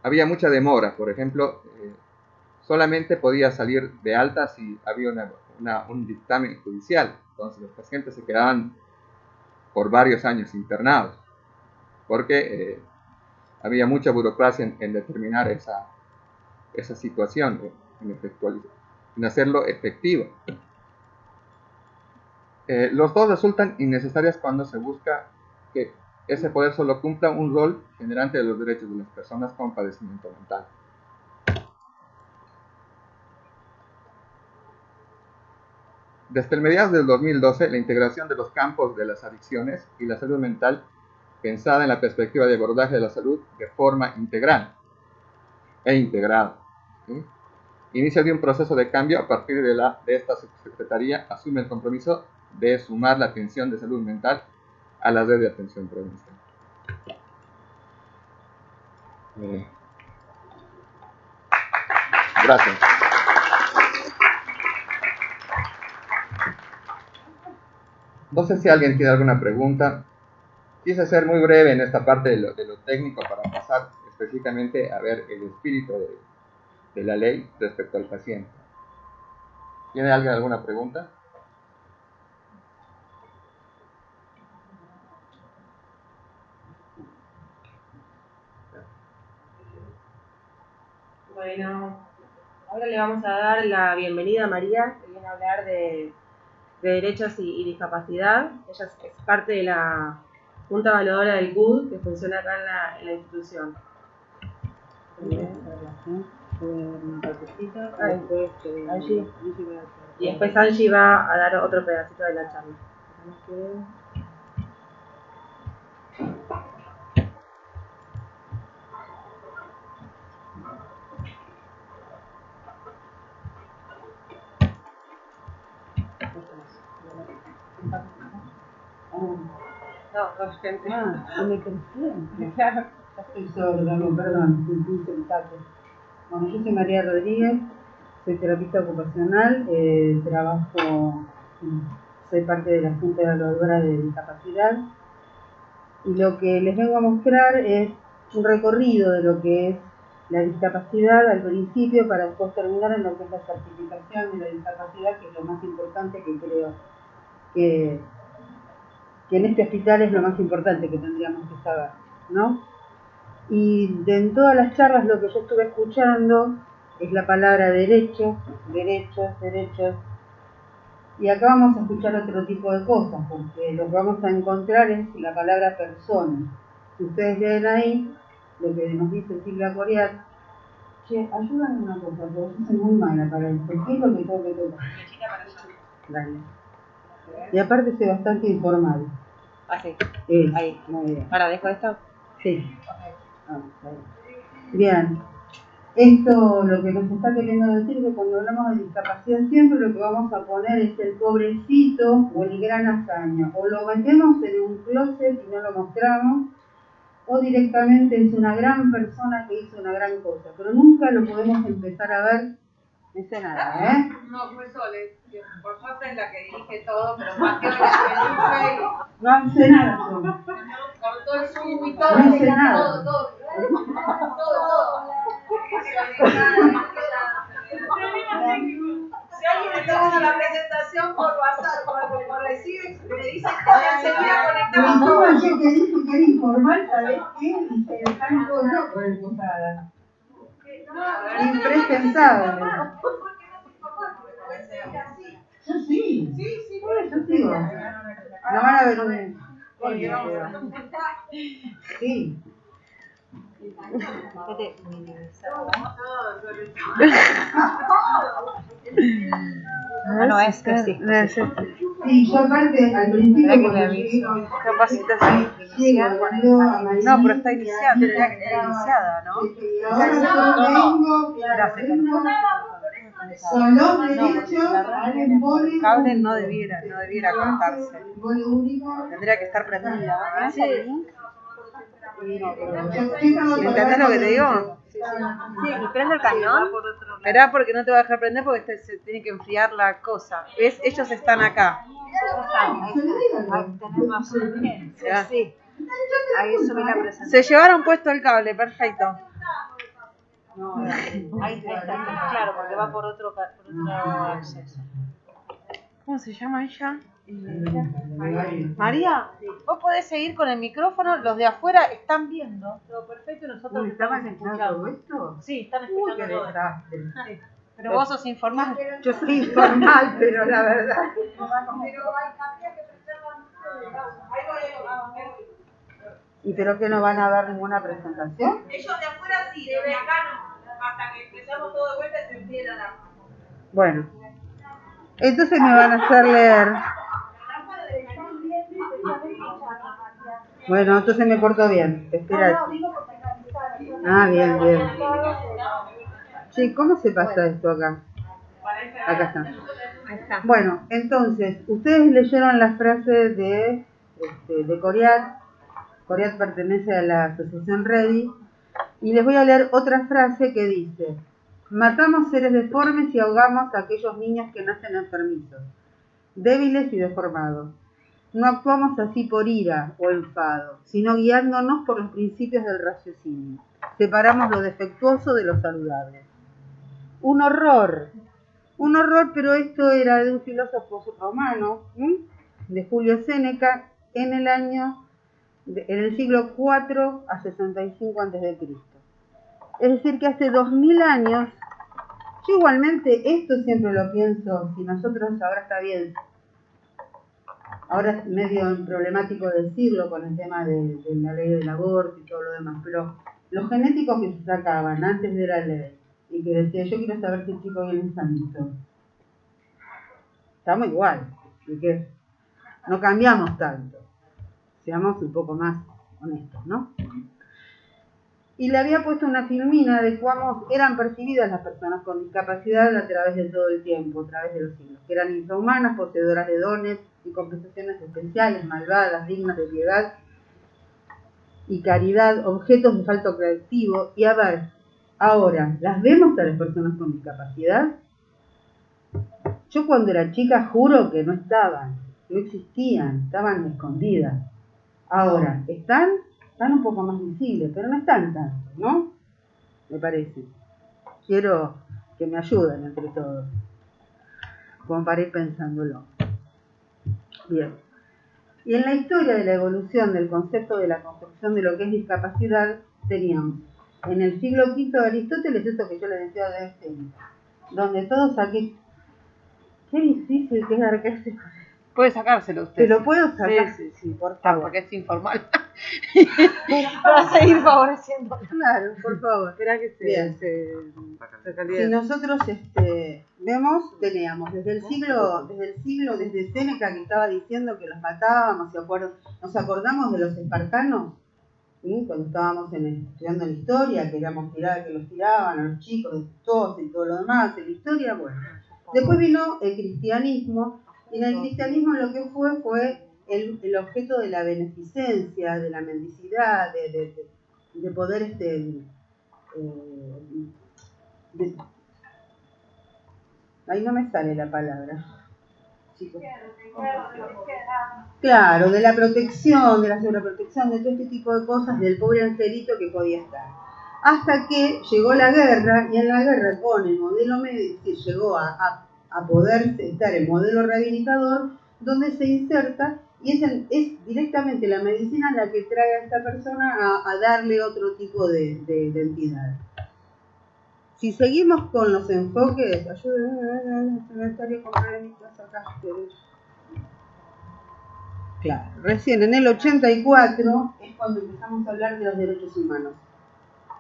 había mucha demora. Por ejemplo, solamente podía salir de alta si había un dictamen judicial. Entonces los pacientes se quedaban por varios años internados, porque había mucha burocracia en determinar esa situación, en hacerlo efectivo. Los dos resultan innecesarias cuando se busca que ese poder solo cumpla un rol generante de los derechos de las personas con padecimiento mental. Desde el mediados del 2012, la integración de los campos de las adicciones y la salud mental, pensada en la perspectiva de abordaje de la salud de forma integral e integrada, ¿sí? Inicia de un proceso de cambio. A partir de esta subsecretaría asume el compromiso de sumar la atención de salud mental a la red de atención provincial. Gracias. No sé si alguien tiene alguna pregunta. Quise ser muy breve en esta parte de lo técnico para pasar específicamente a ver el espíritu de la ley respecto al paciente. ¿Tiene alguien alguna pregunta? Bueno, ahora le vamos a dar la bienvenida a María, que viene a hablar de derechos y discapacidad. Ella es parte de la Junta Evaluadora del CUD, que funciona acá en la institución. Y después Angie va a dar otro pedacito de la charla. No, gente. Me crecí. Claro. Ya estoy sorda, perdón, Bueno, yo soy María Rodríguez, soy terapista ocupacional, soy parte de la Junta Evaluadora de Discapacidad, y lo que les vengo a mostrar es un recorrido de lo que es la discapacidad al principio, para después terminar en lo que es la certificación de la discapacidad, que es lo más importante, que creo que en este hospital es lo más importante que tendríamos que saber, ¿no? Y en todas las charlas lo que yo estuve escuchando es la palabra derechos, y acá vamos a escuchar otro tipo de cosas, porque lo que vamos a encontrar es la palabra persona. Si ustedes leen ahí lo que nos dice Silvia Coriat, che, ayúdame una cosa, porque yo soy muy mala para esto, ¿qué es lo que tengo que tocar? Dale. Y aparte soy bastante informal. Así. Ahí, muy bien. ¿Ahora dejo esto? Sí. Bien, esto lo que nos está queriendo decir es que cuando hablamos de discapacidad siempre lo que vamos a poner es el pobrecito o el gran hazaño, o lo metemos en un closet y no lo mostramos, o directamente es una gran persona que hizo una gran cosa, pero nunca lo podemos empezar a ver. No sé nada, ¿eh? No, fue Sole, que por suerte es la que dirige todo, pero Mateo es No hace nada, Sol. cortó el Zoom y todo. No hace nada. Todo. Si alguien está dando la presentación por WhatsApp, por decir, me dicen que ya se hubiera Pero conectado. como yo que dije que era informal, ¿sabes qué? Y se dejaron todos locos de posada. Impresentable. Yo sí. Sí, Yo sigo. No van a ver un... Sí. No es que sí. Sí, yo aparte al principio Mirá que cuando me aviso. llego, Capacitación inicial. No, pero está iniciada, tendría que estar iniciada, ¿no? y ahora yo vengo, claro, con los derechos al embole Cable único. no debiera cortarse. El embole único. Tendría que estar prendida. Sí. ¿Entendés lo que te digo? Sí, ¿y prende el cañón? Esperá porque no te va a dejar prender porque se tiene que enfriar la cosa. ¿Ves? Ellos están acá. Tenemos urgencia. Sí. Ahí subí la presentación. Se llevaron puesto el cable, perfecto. Ahí está, claro, porque va por otro acceso. ¿Cómo se llama ella? María, vos podés seguir con el micrófono, los de afuera están viendo. Todo perfecto y nosotros ¿Estaban estamos escuchando escuchando. esto? Sí, están Uy, escuchando qué todo. desastre. Pero vos sos informal. Yo soy informal, pero la verdad. ¿Y pero que no van a dar ninguna presentación? Ellos de afuera sí, de acá no. Hasta que empezamos todo de vuelta se empieza la... Bueno, entonces me van a hacer leer. Bueno, entonces me porto bien. Espera. Ah, bien, bien. Sí, ¿cómo se pasa esto acá? Acá está. Bueno, entonces, ustedes leyeron la frase de Coriat. Coriat pertenece a la asociación Ready. Y les voy a leer otra frase que dice: matamos seres deformes y ahogamos a aquellos niños que nacen enfermizos, débiles y deformados. No actuamos así por ira o enfado, sino guiándonos por los principios del raciocinio. Separamos lo defectuoso de lo saludable. Un horror, pero esto era de un filósofo romano, de Julio Séneca, en el siglo IV a 65 a.C. Es decir, que hace 2000 años, yo igualmente esto siempre lo pienso, si nosotros ahora está bien, ahora es medio problemático decirlo con el tema de la ley del aborto y todo lo demás, pero los genéticos que se sacaban antes de la ley y que decía, yo quiero saber si el chico viene sanito, estamos igual, así que no cambiamos tanto, seamos un poco más honestos, ¿no? Y le había puesto una filmina de cómo eran percibidas las personas con discapacidad a través de todo el tiempo, a través de los siglos, que eran infrahumanas, poseedoras de dones y compensaciones especiales, malvadas, dignas de piedad y caridad, objetos de falto creativo. Y a ver, ahora, ¿las vemos a las personas con discapacidad? Yo cuando era chica juro que no estaban, no existían, estaban escondidas. Ahora, están un poco más visibles, pero no están tanto, ¿no? Me parece. Quiero que me ayuden entre todos, como para ir pensándolo. Bien. Y en la historia de la evolución del concepto de la construcción de lo que es discapacidad, teníamos en el siglo V de Aristóteles, eso que yo les decía de donde todos aquí... Qué difícil que es arquearse. Puede sacárselo usted. ¿Te lo puedo sacar? Sí, por favor. Porque es informal. Para seguir favoreciendo. Claro, por favor. Espera que se calide. Si nosotros vemos, teníamos desde Séneca, que estaba diciendo que los matábamos, nos acordamos de los espartanos, ¿sí? Cuando estábamos estudiando la historia, que los tiraban a los chicos, todos y todo lo demás, en la historia, bueno. Después vino el cristianismo, y en el cristianismo lo que fue el objeto de la beneficencia, de la mendicidad, de poder ahí no me sale la palabra, chicos. Claro, de la protección, de la sobreprotección, de todo este tipo de cosas, del pobre angelito que podía estar. Hasta que llegó la guerra, y en la guerra con el modelo médico llegó a poder estar el modelo rehabilitador, donde se inserta, y es directamente la medicina la que trae a esta persona a darle otro tipo de identidad. Si seguimos con los enfoques, ayúdenme, con problemitas acá. Claro, recién en el 84 es cuando empezamos a hablar de los derechos humanos.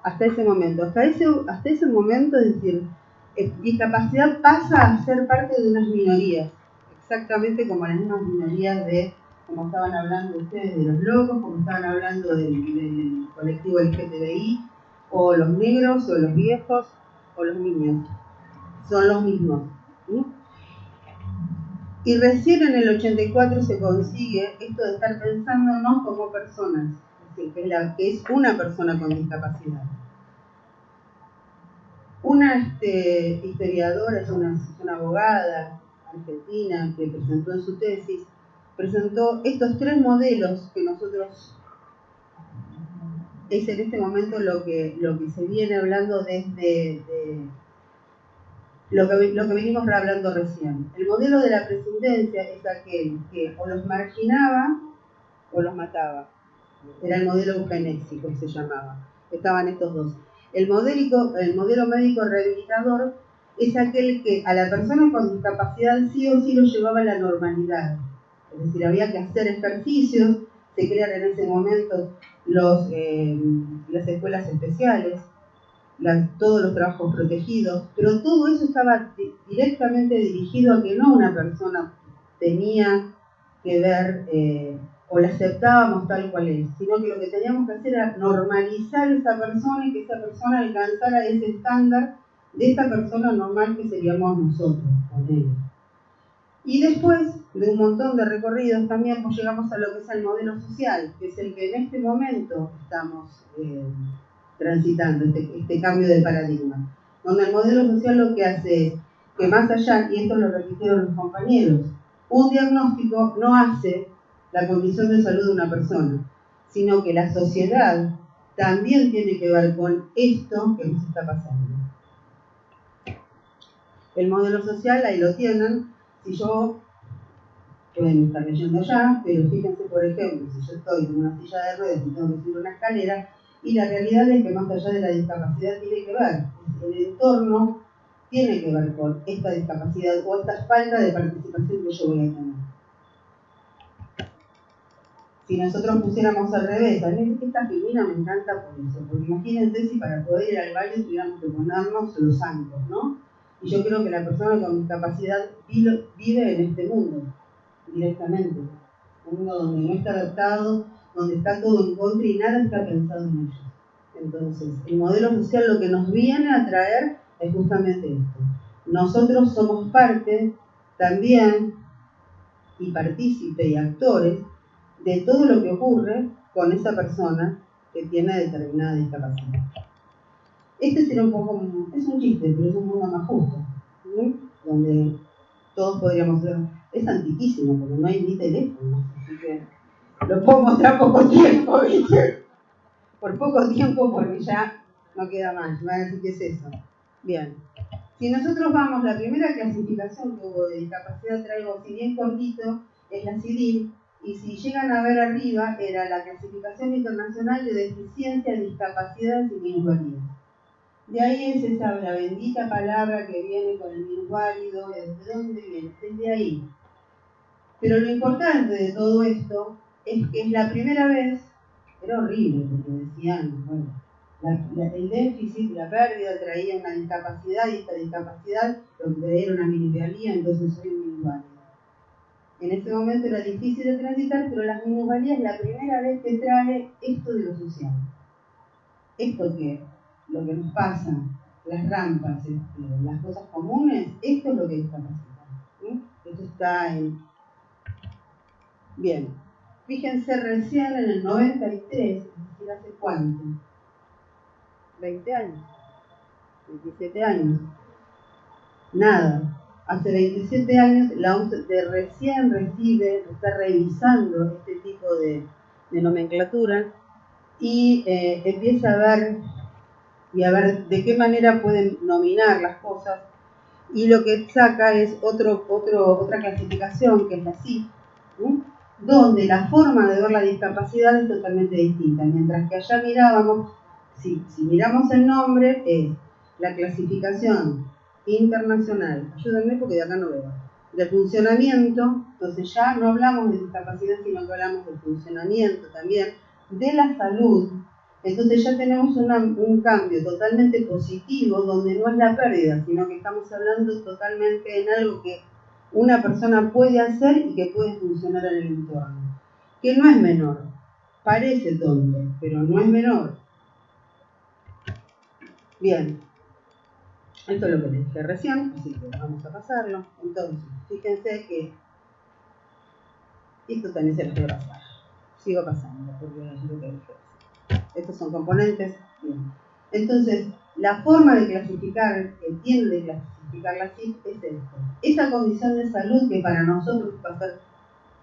Hasta ese momento. Hasta ese momento, es decir, discapacidad pasa a ser parte de unas minorías. Exactamente como las mismas minorías de, como estaban hablando ustedes, de los locos, como estaban hablando del colectivo LGTBI, o los negros, o los viejos, o los niños. Son los mismos. ¿Sí? Y recién en el 84 se consigue esto de estar pensándonos como personas, es decir, que es una persona con discapacidad. Una historiadora, es una abogada argentina que presentó en su tesis, presentó estos 3 modelos que nosotros, es en este momento lo que se viene hablando desde lo que venimos hablando recién. El modelo de la presidencia es aquel que o los marginaba o los mataba. Era el modelo eugenésico, se llamaba. Estaban estos dos. El modelo médico rehabilitador es aquel que a la persona con discapacidad sí o sí lo llevaba a la normalidad. Es decir, había que hacer ejercicios, se crearon en ese momento las escuelas especiales, todos los trabajos protegidos, pero todo eso estaba directamente dirigido a que no una persona tenía que ver o la aceptábamos tal cual es, sino que lo que teníamos que hacer era normalizar a esa persona y que esa persona alcanzara ese estándar de esta persona normal que seríamos nosotros con él. Y después de un montón de recorridos también pues llegamos a lo que es el modelo social, que es el que en este momento estamos transitando, este cambio de paradigma, donde el modelo social lo que hace es que más allá, y esto lo repitieron los compañeros, un diagnóstico no hace la condición de salud de una persona, sino que la sociedad también tiene que ver con esto que nos está pasando. El modelo social, ahí lo tienen, si yo, pueden estar leyendo ya, pero fíjense por ejemplo, si yo estoy en una silla de ruedas y tengo que subir una escalera, y la realidad es que más allá de la discapacidad tiene que ver, el entorno tiene que ver con esta discapacidad o esta falta de participación que yo voy a tener. Si nosotros pusiéramos al revés, a mí esta figura me encanta por eso, porque imagínense si para poder ir al baño tuviéramos que ponernos los zancos, ¿no? Y yo creo que la persona con discapacidad vive en este mundo, directamente. Un mundo donde no está adaptado, donde está todo en contra y nada está pensado en ellos. Entonces, el modelo social lo que nos viene a traer es justamente esto. Nosotros somos parte también, y partícipe y actores, de todo lo que ocurre con esa persona que tiene determinada discapacidad. Este será un poco, es un chiste, pero es un mundo más justo, ¿sí? Donde todos podríamos ser, es antiquísimo, porque no hay ni teléfono, así que lo puedo mostrar poco tiempo, ¿viste? Por poco tiempo, porque ya no queda más, me van a decir qué es eso. Bien, si nosotros vamos, la primera clasificación que hubo de discapacidad, traigo así bien cortito, es la CIDIL, y si llegan a ver arriba, era la Clasificación Internacional de Deficiencias, Discapacidades y Minusvalías. De ahí es esa la bendita palabra que viene con el minusválido, ¿de dónde viene? Desde ahí. Pero lo importante de todo esto es que es la primera vez, era horrible porque decían, bueno, el déficit, la pérdida traía una discapacidad y esta discapacidad lo que traía era una minusvalía, entonces soy un minusválido. En ese momento era difícil de transitar, pero las minusvalías es la primera vez que trae esto de lo social. Esto que, lo que nos pasa, las rampas, las cosas comunes, esto es lo que discapacidad. ¿Sí? Esto está en... Bien, fíjense recién en el 93, es decir, ¿hace cuánto? 20 años, 27 años. Nada. Hace 27 años la OMS recién está revisando este tipo de nomenclatura y empieza a ver de qué manera pueden nominar las cosas, y lo que saca es otra clasificación, que es la CIF, ¿sí? Donde la forma de ver la discapacidad es totalmente distinta, mientras que allá mirábamos, si miramos el nombre, es la clasificación internacional, ayúdenme porque de acá no veo, de funcionamiento, entonces ya no hablamos de discapacidad, sino que hablamos de funcionamiento también, de la salud. Entonces ya tenemos un cambio totalmente positivo, donde no es la pérdida, sino que estamos hablando totalmente en algo que una persona puede hacer y que puede funcionar en el entorno, que no es menor, parece tonto, pero no es menor. Bien, esto es lo que les dije recién, así que vamos a pasarlo. Entonces, fíjense que esto también se los voy a pasar. Sigo pasando, porque es lo que dije. Estos son componentes. Bien. Entonces, la forma de clasificar, que tiene de clasificar la CIF es esto. Esa condición de salud que para nosotros va a ser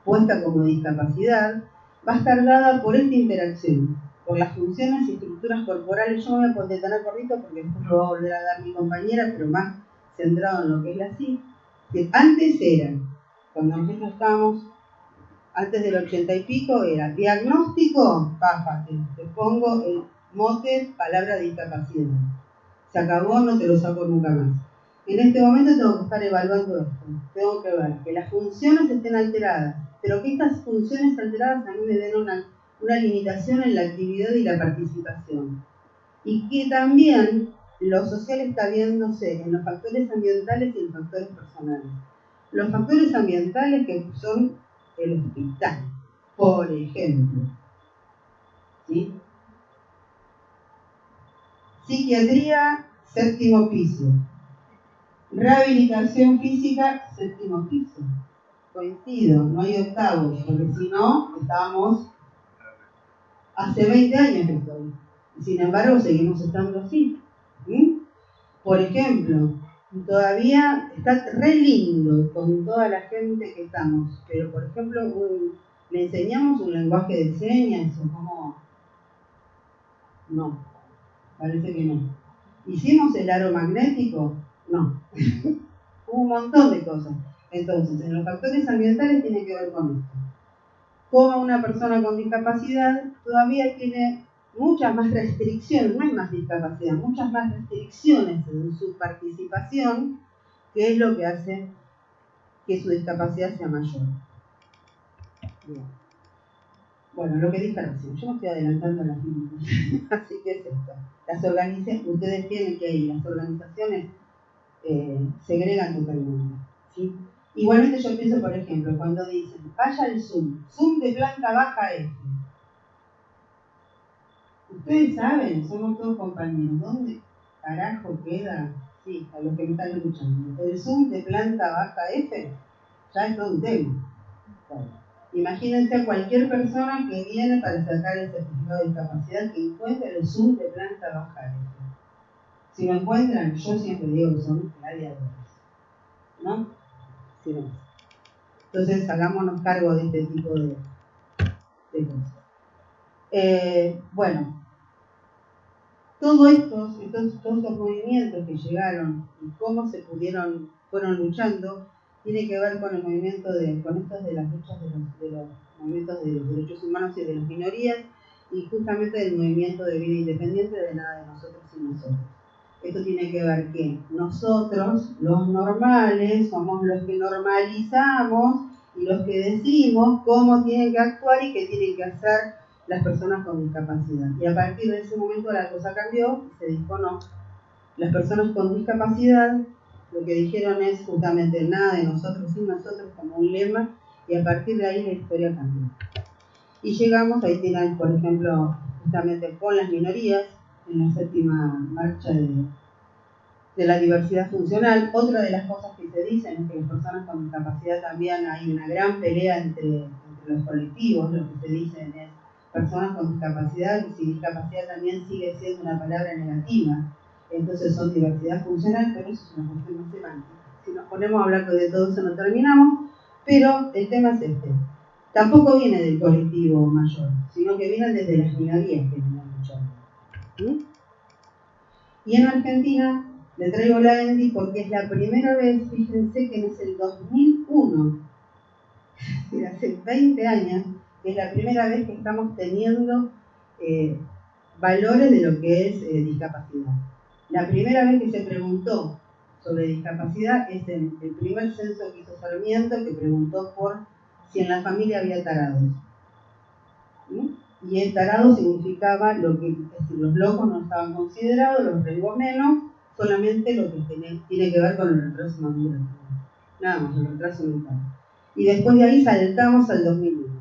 puesta como discapacidad, va a estar dada por esta interacción, por las funciones y estructuras corporales. Yo me voy a detener cortito porque después lo va a volver a dar mi compañera, pero más centrado en lo que es la CIF, que antes era, cuando nosotros estábamos antes del 80 y pico, era diagnóstico, paja, te pongo el mote, palabra discapacidad. Se acabó, no te lo saco nunca más. En este momento tengo que estar evaluando esto. Tengo que ver que las funciones estén alteradas, pero que estas funciones alteradas a mí me den una limitación en la actividad y la participación. Y que también lo social está viéndose en los factores ambientales y en los factores personales. Los factores ambientales que son el hospital, por ejemplo. ¿Sí? Psiquiatría, 7º piso. Rehabilitación física, 7º piso. Coincido, no hay 8º, porque si no, estábamos hace 20 años que estoy. Sin embargo, seguimos estando así. ¿Sí? Por ejemplo, todavía está re lindo con toda la gente que estamos, pero por ejemplo, ¿le enseñamos un lenguaje de señas o cómo? No, parece que no. ¿Hicimos el aro magnético? No. Hubo un montón de cosas. Entonces, en los factores ambientales tiene que ver con esto. Como una persona con discapacidad todavía tiene muchas más restricciones, no hay más discapacidad, muchas más restricciones en su participación, que es lo que hace que su discapacidad sea mayor. Bien. Bueno, lo que dije recién, yo me estoy adelantando a las líneas, así que es esto. Ustedes tienen que ir, las organizaciones segregan totalmente, ¿sí? Igualmente yo pienso, por ejemplo, cuando dicen, vaya al Zoom de planta baja F. Ustedes saben, somos todos compañeros, ¿dónde carajo queda? Sí, a los que me están escuchando. El Zoom de planta baja F ya es todo un tema. Bueno, imagínense a cualquier persona que viene para sacar el certificado de discapacidad que encuentre el Zoom de planta baja F. Si lo encuentran, yo siempre digo que son gladiadores, ¿no? Sí, no. Entonces, hagámonos cargo de este tipo de cosas. Bueno, todos estos movimientos que llegaron y cómo fueron luchando, tiene que ver con el movimiento con estos de las luchas de los movimientos de los derechos humanos y de las minorías, y justamente del movimiento de vida independiente de nada de nosotros y nosotros. Esto tiene que ver que nosotros, los normales, somos los que normalizamos y los que decimos cómo tienen que actuar y qué tienen que hacer las personas con discapacidad. Y a partir de ese momento la cosa cambió y se dijo no. Las personas con discapacidad lo que dijeron es justamente nada de nosotros y nosotros como un lema, y a partir de ahí la historia cambió. Y llegamos, ahí tienen por ejemplo justamente con las minorías, en la 7ª marcha de la diversidad funcional. Otra de las cosas que se dicen es que las personas con discapacidad también hay una gran pelea entre los colectivos. Lo que se dicen es personas con discapacidad, y si discapacidad también sigue siendo una palabra negativa, entonces son diversidad funcional, pero eso es una cuestión más semántica. Si nos ponemos a hablar de todo eso no terminamos, pero el tema es este. Tampoco viene del colectivo mayor, sino que viene desde las minorías que vienen luchando. ¿Sí? Y en Argentina le traigo la ENDI porque es la primera vez, fíjense que es el 2001, de hace 20 años, que es la primera vez que estamos teniendo valores de lo que es discapacidad. La primera vez que se preguntó sobre discapacidad es el primer censo que hizo Sarmiento, que preguntó por si en la familia había tarados. ¿Sí? Y el tarado significaba es decir, los locos no estaban considerados, los rengos menos, solamente lo que tiene que ver con el retraso madurativo. Nada más, el retraso mental. Y después de ahí saltamos al 2001.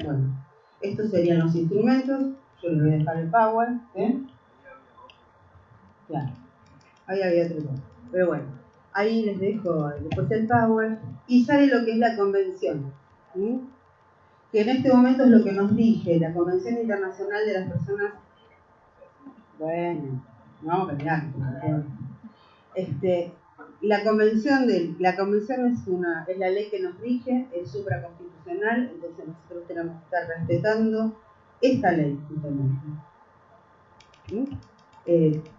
Bueno, estos serían los instrumentos. Yo les voy a dejar el power. Claro, ahí había otro power. Pero bueno, ahí les dejo después el power. Y sale lo que es la convención. ¿Sí? Que en este momento es lo que nos rige la Convención Internacional de las Personas. Bueno, vamos a pelear. La convención es la ley que nos rige, es supraconstitucional, entonces nosotros tenemos que estar respetando esta ley justamente. ¿Sí?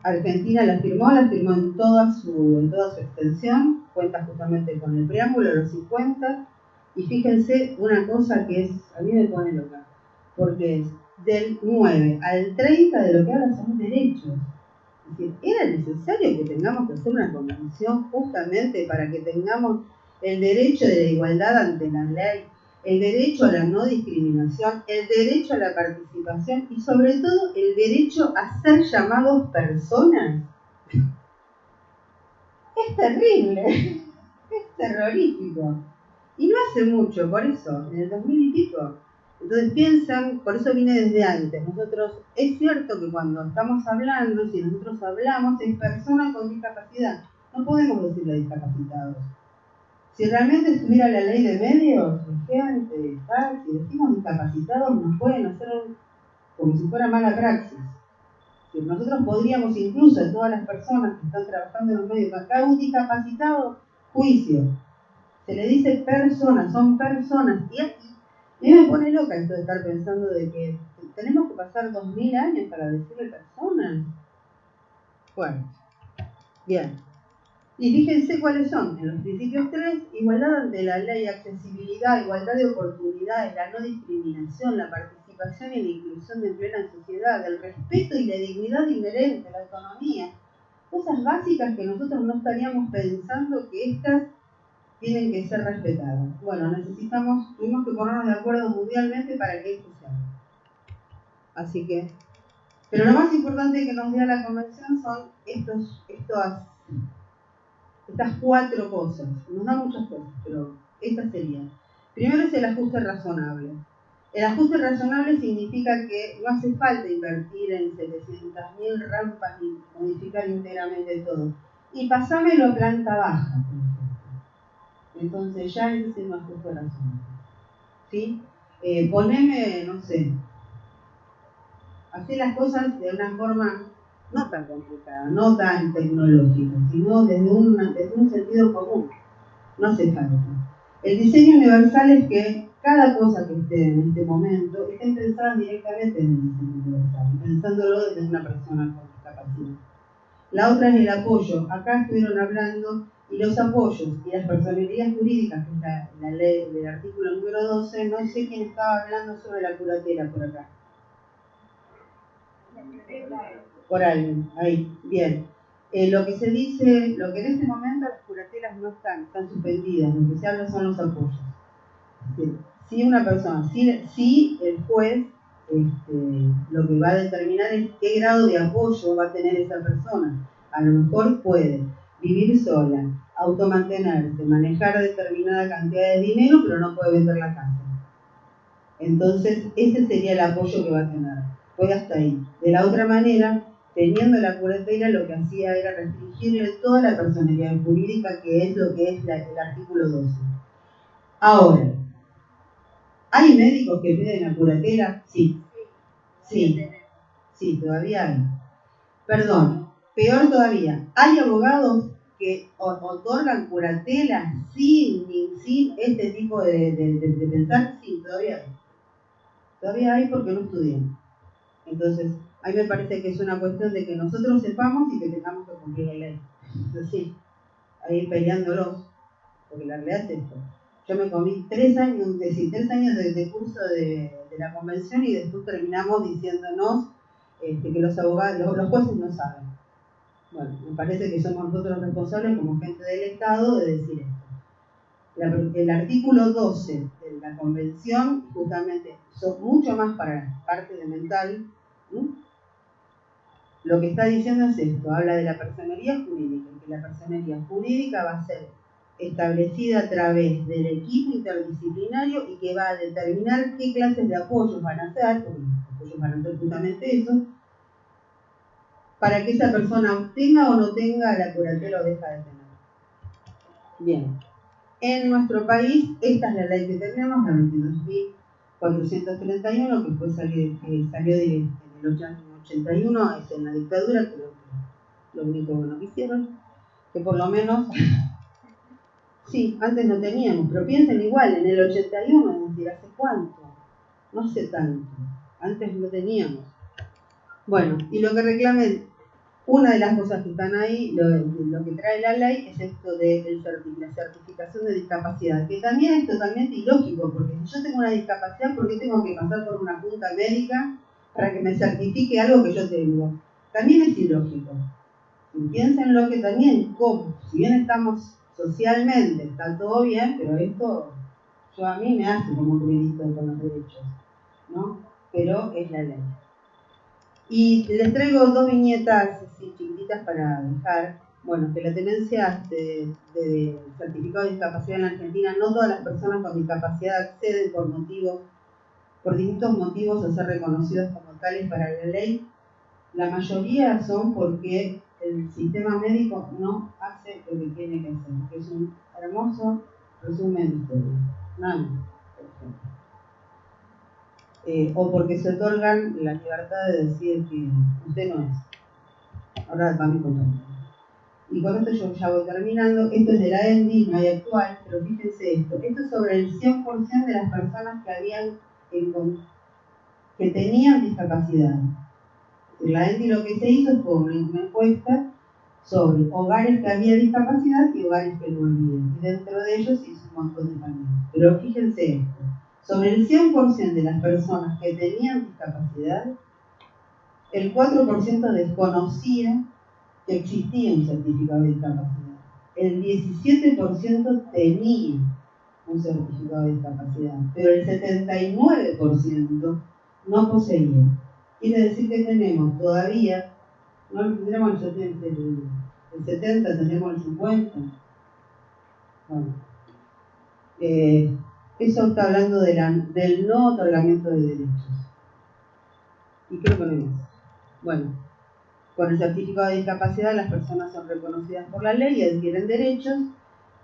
Argentina la firmó en toda su extensión, cuenta justamente con el preámbulo, los 50. Y fíjense una cosa que a mí me pone loca, porque es del 9 al 30 de lo que ahora son derechos. Es decir, ¿era necesario que tengamos que hacer una convención justamente para que tengamos el derecho de la igualdad ante la ley, el derecho a la no discriminación, el derecho a la participación y sobre todo el derecho a ser llamados personas? Es terrible, es terrorífico. Y no hace mucho, por eso, en el 2000 y pico. Entonces piensan, por eso viene desde antes. Nosotros, es cierto que cuando estamos hablando, si nosotros hablamos, es persona con discapacidad. No podemos decirle discapacitados. Si realmente estuviera la ley de medios, vigente, tal, si decimos discapacitados, nos pueden hacer como si fuera mala praxis. Si nosotros podríamos incluso a todas las personas que están trabajando en los medios, acá un discapacitado, juicio. Se le dice personas, son personas. Y a mí me pone loca esto de estar pensando de que tenemos que pasar 2000 años para decirle personas. Bueno, bien. Y fíjense cuáles son. En los principios 3, igualdad ante la ley, accesibilidad, igualdad de oportunidades, la no discriminación, la participación y la inclusión de plena sociedad, el respeto y la dignidad inherente, la autonomía. Cosas básicas que nosotros no estaríamos pensando que estas tienen que ser respetadas. Bueno, tuvimos que ponernos de acuerdo mundialmente para que esto se haga. Así que, pero lo más importante que nos da la convención son estas 4 cosas. Nos da muchas cosas, pero estas serían. Primero es el ajuste razonable. El ajuste razonable significa que no hace falta invertir en 700.000 rampas y modificar íntegramente todo. Y pasámelo a planta baja, por ejemplo. Entonces ya ese es el ajuste razonable. ¿Sí? Poneme, no sé, hacer las cosas de una forma no tan complicada, no tan tecnológica, sino desde un sentido común. No hace falta. El diseño universal es que cada cosa que esté en este momento esté pensada directamente en el diseño universal, pensándolo desde una persona con discapacidad. La otra es el apoyo. Acá estuvieron hablando, y los apoyos y las personalidades jurídicas, que es la ley del artículo número 12, no sé quién estaba hablando sobre la curatela por acá. Por alguien, ahí, bien. Lo que se dice, lo que en este momento las curatelas no están suspendidas, lo que se habla son los apoyos. Si una persona, si el juez lo que va a determinar es qué grado de apoyo va a tener esa persona. A lo mejor puede vivir sola, automantenerse, manejar determinada cantidad de dinero, pero no puede vender la casa. Entonces, ese sería el apoyo que va a tener. Puede hasta ahí. De la otra manera, teniendo la curatela, lo que hacía era restringirle toda la personalidad jurídica, que es lo que es el artículo 12. Ahora, ¿hay médicos que piden la curatela? Sí. Sí, todavía hay. Perdón, peor todavía, ¿hay abogados que otorgan curatela sin este tipo de pensar? Sí, todavía hay. Todavía hay porque no estudian. Entonces, a mí me parece que es una cuestión de que nosotros sepamos y que tengamos que cumplir la ley. Entonces, sí, ahí peleándolos, porque la realidad es esto. Yo me comí 3 años de curso de la convención y después terminamos diciéndonos que los abogados, los jueces no saben. Bueno, me parece que somos nosotros responsables como gente del Estado de decir esto. El artículo 12 de la Convención justamente son mucho más para la parte de mental, ¿no? Lo que está diciendo es esto, habla de la personería jurídica, que la personería jurídica va a ser establecida a través del equipo interdisciplinario y que va a determinar qué clases de apoyos van a hacer, porque los apoyos van a hacer justamente eso, para que esa persona tenga o no tenga la curatela o deja de tener. Bien, en nuestro país, esta es la ley que tenemos, la 22.431, que salió en el año 81, es en la dictadura, creo que lo único bueno que hicieron, que por lo menos, sí, antes no teníamos, pero piensen igual, en el 81, es decir, ¿hace cuánto? No hace tanto, antes no teníamos. Bueno, y lo que reclamen, una de las cosas que están ahí, lo que trae la ley, es esto de la certificación de discapacidad, que también es totalmente ilógico, porque si yo tengo una discapacidad, ¿por qué tengo que pasar por una junta médica para que me certifique algo que yo tengo? También es ilógico. Y piénsenlo que también, como, si bien estamos socialmente, está todo bien, pero esto a mí me hace como credito con los derechos, ¿no? Pero es la ley. Y les traigo dos viñetas así chiquititas para dejar. Bueno, que la tenencia de certificado de discapacidad en la Argentina, no todas las personas con discapacidad acceden por distintos motivos a ser reconocidos como tales para la ley. La mayoría son porque el sistema médico no hace lo que tiene que hacer, que es un hermoso resumen de historia. Nada más, por ejemplo. O porque se otorgan la libertad de decir que usted no es. Ahora va mi compañero. Y con esto yo ya voy terminando. Esto es de la ENDI, no hay actual, pero fíjense esto. Esto es sobre el 100% de las personas que tenían discapacidad. La ENDI lo que se hizo fue una encuesta sobre hogares que había discapacidad y hogares que no había. Y dentro de ellos hizo un montón de familias. Pero fíjense esto. Sobre el 100% de las personas que tenían discapacidad, el 4% desconocía que existía un certificado de discapacidad. El 17% tenía un certificado de discapacidad, pero el 79% no poseía. Quiere decir que tenemos todavía, no tendremos el 70, tendremos el 50. Bueno. Eso está hablando del no otorgamiento de derechos. Y creo que no hay más. Bueno, con el certificado de discapacidad las personas son reconocidas por la ley y adquieren derechos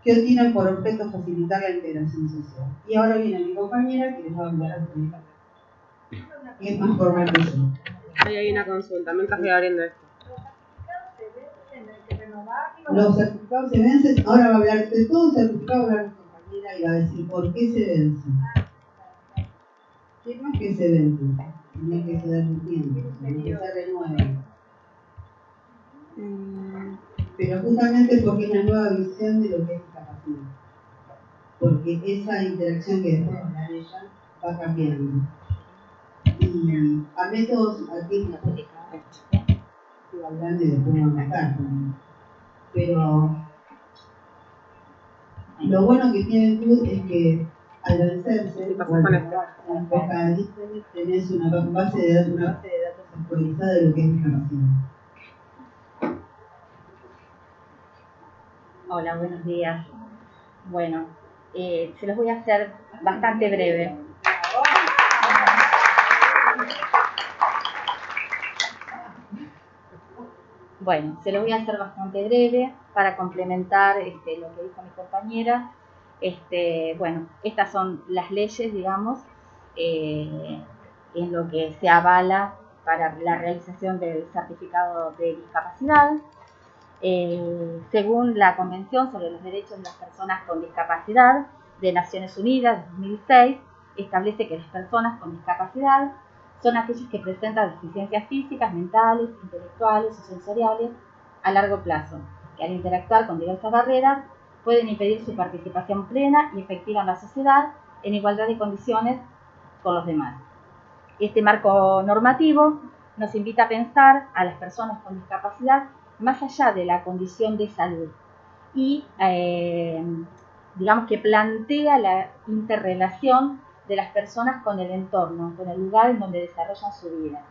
que tienen por objeto facilitar la integración social. Y ahora viene mi compañera que les va a hablar de y es más formal que yo. Ahí hay una consulta, mientras voy abriendo esto. Los certificados se vencen, ahora va a hablar de todo certificado, va a hablar mi compañera y va a decir por qué se vencen. ¿Qué no es que se vencen? No es que se den un tiempo, sino que se renuevan. Pero justamente porque es la nueva visión de lo que es discapacidad. Porque esa interacción que después va a hablar ella va cambiando. Y a métodos, aquí estoy hablando y después vamos a matar. Pero lo bueno que tiene el CUD es que al vencerse, tenés una base de datos actualizada de lo que es discapacidad. Hola, buenos días. Bueno, se los voy a hacer bastante breve. Bueno, se los voy a hacer bastante breve para complementar lo que dijo mi compañera. Bueno, estas son las leyes, digamos, en lo que se avala para la realización del certificado de discapacidad. Según la Convención sobre los Derechos de las Personas con Discapacidad de Naciones Unidas de 2006, establece que las personas con discapacidad son aquellas que presentan deficiencias físicas, mentales, intelectuales o sensoriales a largo plazo, que al interactuar con diversas barreras pueden impedir su participación plena y efectiva en la sociedad en igualdad de condiciones con los demás. Este marco normativo nos invita a pensar a las personas con discapacidad más allá de la condición de salud y digamos que plantea la interrelación de las personas con el entorno, con el lugar en donde desarrollan su vida.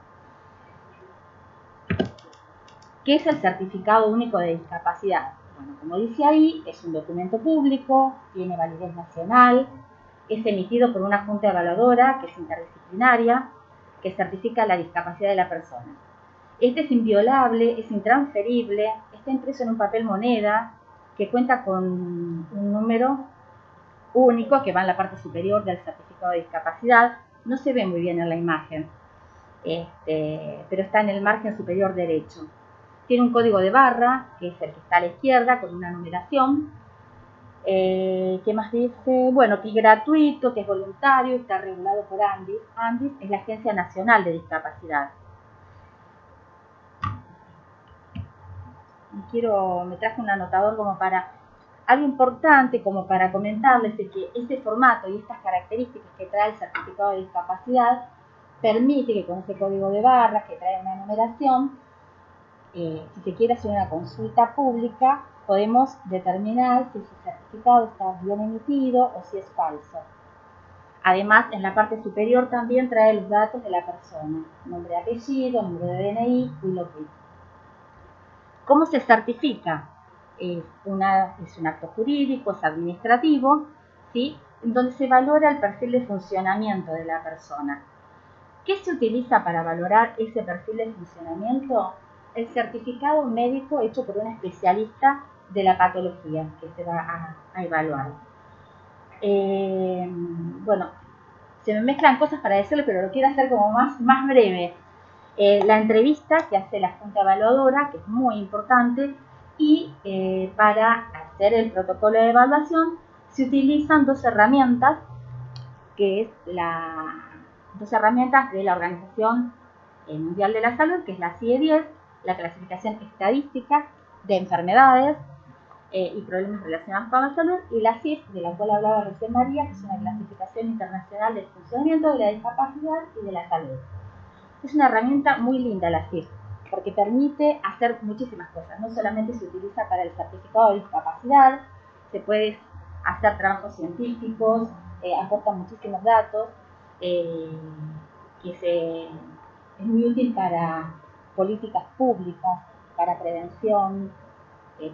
¿Qué es el Certificado Único de Discapacidad? Bueno, como dice ahí, es un documento público, tiene validez nacional, es emitido por una junta evaluadora que es interdisciplinaria, que certifica la discapacidad de la persona. Este es inviolable, es intransferible, está impreso en un papel moneda que cuenta con un número único que va en la parte superior del certificado de discapacidad. No se ve muy bien en la imagen, pero está en el margen superior derecho. Tiene un código de barra, que es el que está a la izquierda, con una numeración. ¿Qué más dice? Bueno, que es gratuito, que es voluntario, está regulado por ANDIS. ANDIS es la Agencia Nacional de Discapacidad. Me traje un anotador como para algo importante, como para comentarles de que este formato y estas características que trae el certificado de discapacidad permite que con ese código de barras que trae una numeración, si se quiere hacer una consulta pública, podemos determinar si ese certificado está bien emitido o si es falso. Además, en la parte superior también trae los datos de la persona, nombre, apellido, número de DNI, WILOQUIT. ¿Cómo se certifica? Es un acto jurídico, es administrativo, ¿sí? En donde se valora el perfil de funcionamiento de la persona. ¿Qué se utiliza para valorar ese perfil de funcionamiento? El certificado médico hecho por un especialista de la patología que se va a evaluar. Bueno, se me mezclan cosas para decirlo, pero lo quiero hacer como más breve. La entrevista que hace la Junta Evaluadora, que es muy importante, y para hacer el protocolo de evaluación se utilizan dos herramientas, que es dos herramientas de la Organización Mundial de la Salud, que es la CIE-10, la clasificación estadística de enfermedades y problemas relacionados con la salud, y la CIF, de la cual hablaba recién María, que es una clasificación internacional del funcionamiento de la discapacidad y de la salud. Es una herramienta muy linda la CIF, porque permite hacer muchísimas cosas. No solamente se utiliza para el certificado de discapacidad, se puede hacer trabajos científicos, aporta muchísimos datos, es muy útil para políticas públicas, para prevención,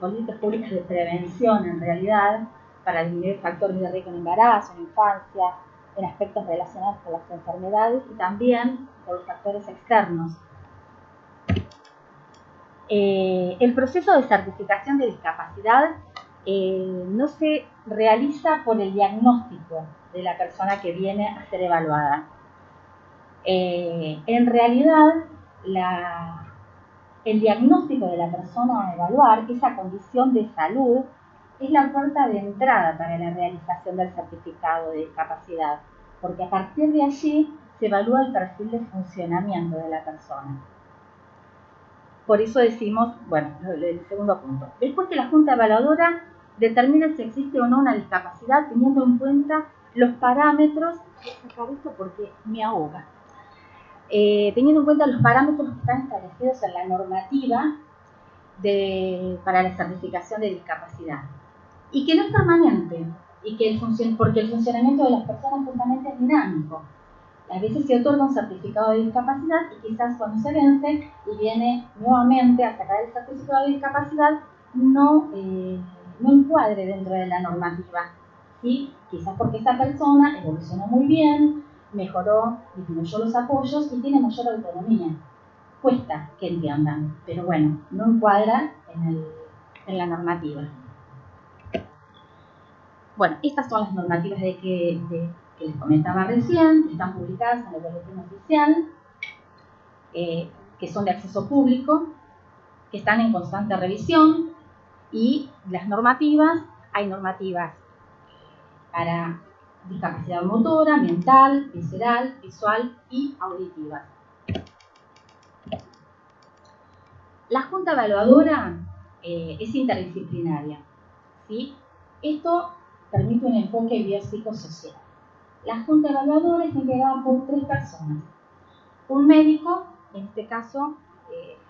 políticas públicas de prevención en realidad, para disminuir factores de riesgo en embarazo, en infancia, en aspectos relacionados con las enfermedades y también por los factores externos. El proceso de certificación de discapacidad no se realiza por el diagnóstico de la persona que viene a ser evaluada. En realidad, el diagnóstico de la persona a evaluar, esa condición de salud, es la puerta de entrada para la realización del certificado de discapacidad, porque a partir de allí se evalúa el perfil de funcionamiento de la persona. Por eso decimos, bueno, el segundo punto. Después que la Junta Evaluadora determina si existe o no una discapacidad, teniendo en cuenta los parámetros, voy a sacar esto porque me ahoga, teniendo en cuenta los parámetros que están establecidos en la normativa para la certificación de discapacidad, y que no es permanente, y que porque el funcionamiento de las personas justamente es dinámico. A veces se otorga un certificado de discapacidad y quizás cuando se vence y viene nuevamente a sacar el certificado de discapacidad no encuadre dentro de la normativa, ¿sí? Quizás porque esa persona evolucionó muy bien, mejoró, disminuyó los apoyos y tiene mayor autonomía. Cuesta que entiendan, pero bueno, no encuadra en la normativa. Bueno, estas son las normativas que les comentaba recién, que están publicadas en el boletín oficial, que son de acceso público, que están en constante revisión, y las normativas, hay normativas para discapacidad motora, mental, visceral, visual y auditiva. La Junta Evaluadora es interdisciplinaria, ¿sí? Esto permite un enfoque biopsicosocial. La Junta Evaluadora está integrada por 3 personas. Un médico, en este caso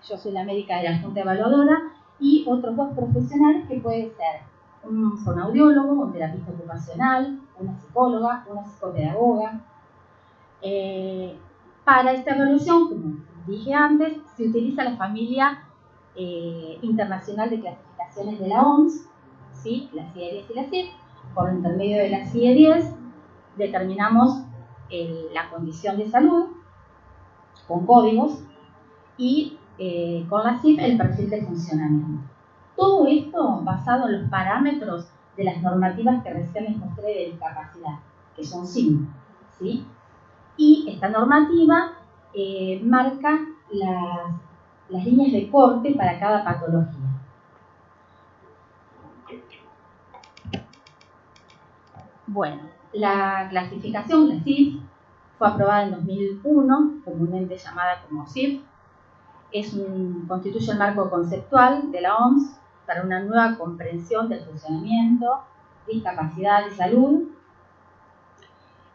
yo soy la médica de la Junta Evaluadora, y otros 2 profesionales que pueden ser un fonoaudiólogo, un terapista ocupacional, una psicóloga, una psicopedagoga. Para esta evaluación, como dije antes, se utiliza la familia internacional de clasificaciones de la OMS, ¿sí? La CIE-10 y la CIF. Por intermedio de la CIE-10 determinamos la condición de salud con códigos y con la CIF el perfil de funcionamiento. Todo esto basado en los parámetros de las normativas que recién les mostré de discapacidad, que son 5, ¿sí? Y esta normativa marca las líneas de corte para cada patología. Bueno, la clasificación, la CIF, fue aprobada en 2001, comúnmente llamada como CIF. Constituye el marco conceptual de la OMS para una nueva comprensión del funcionamiento, discapacidad y salud.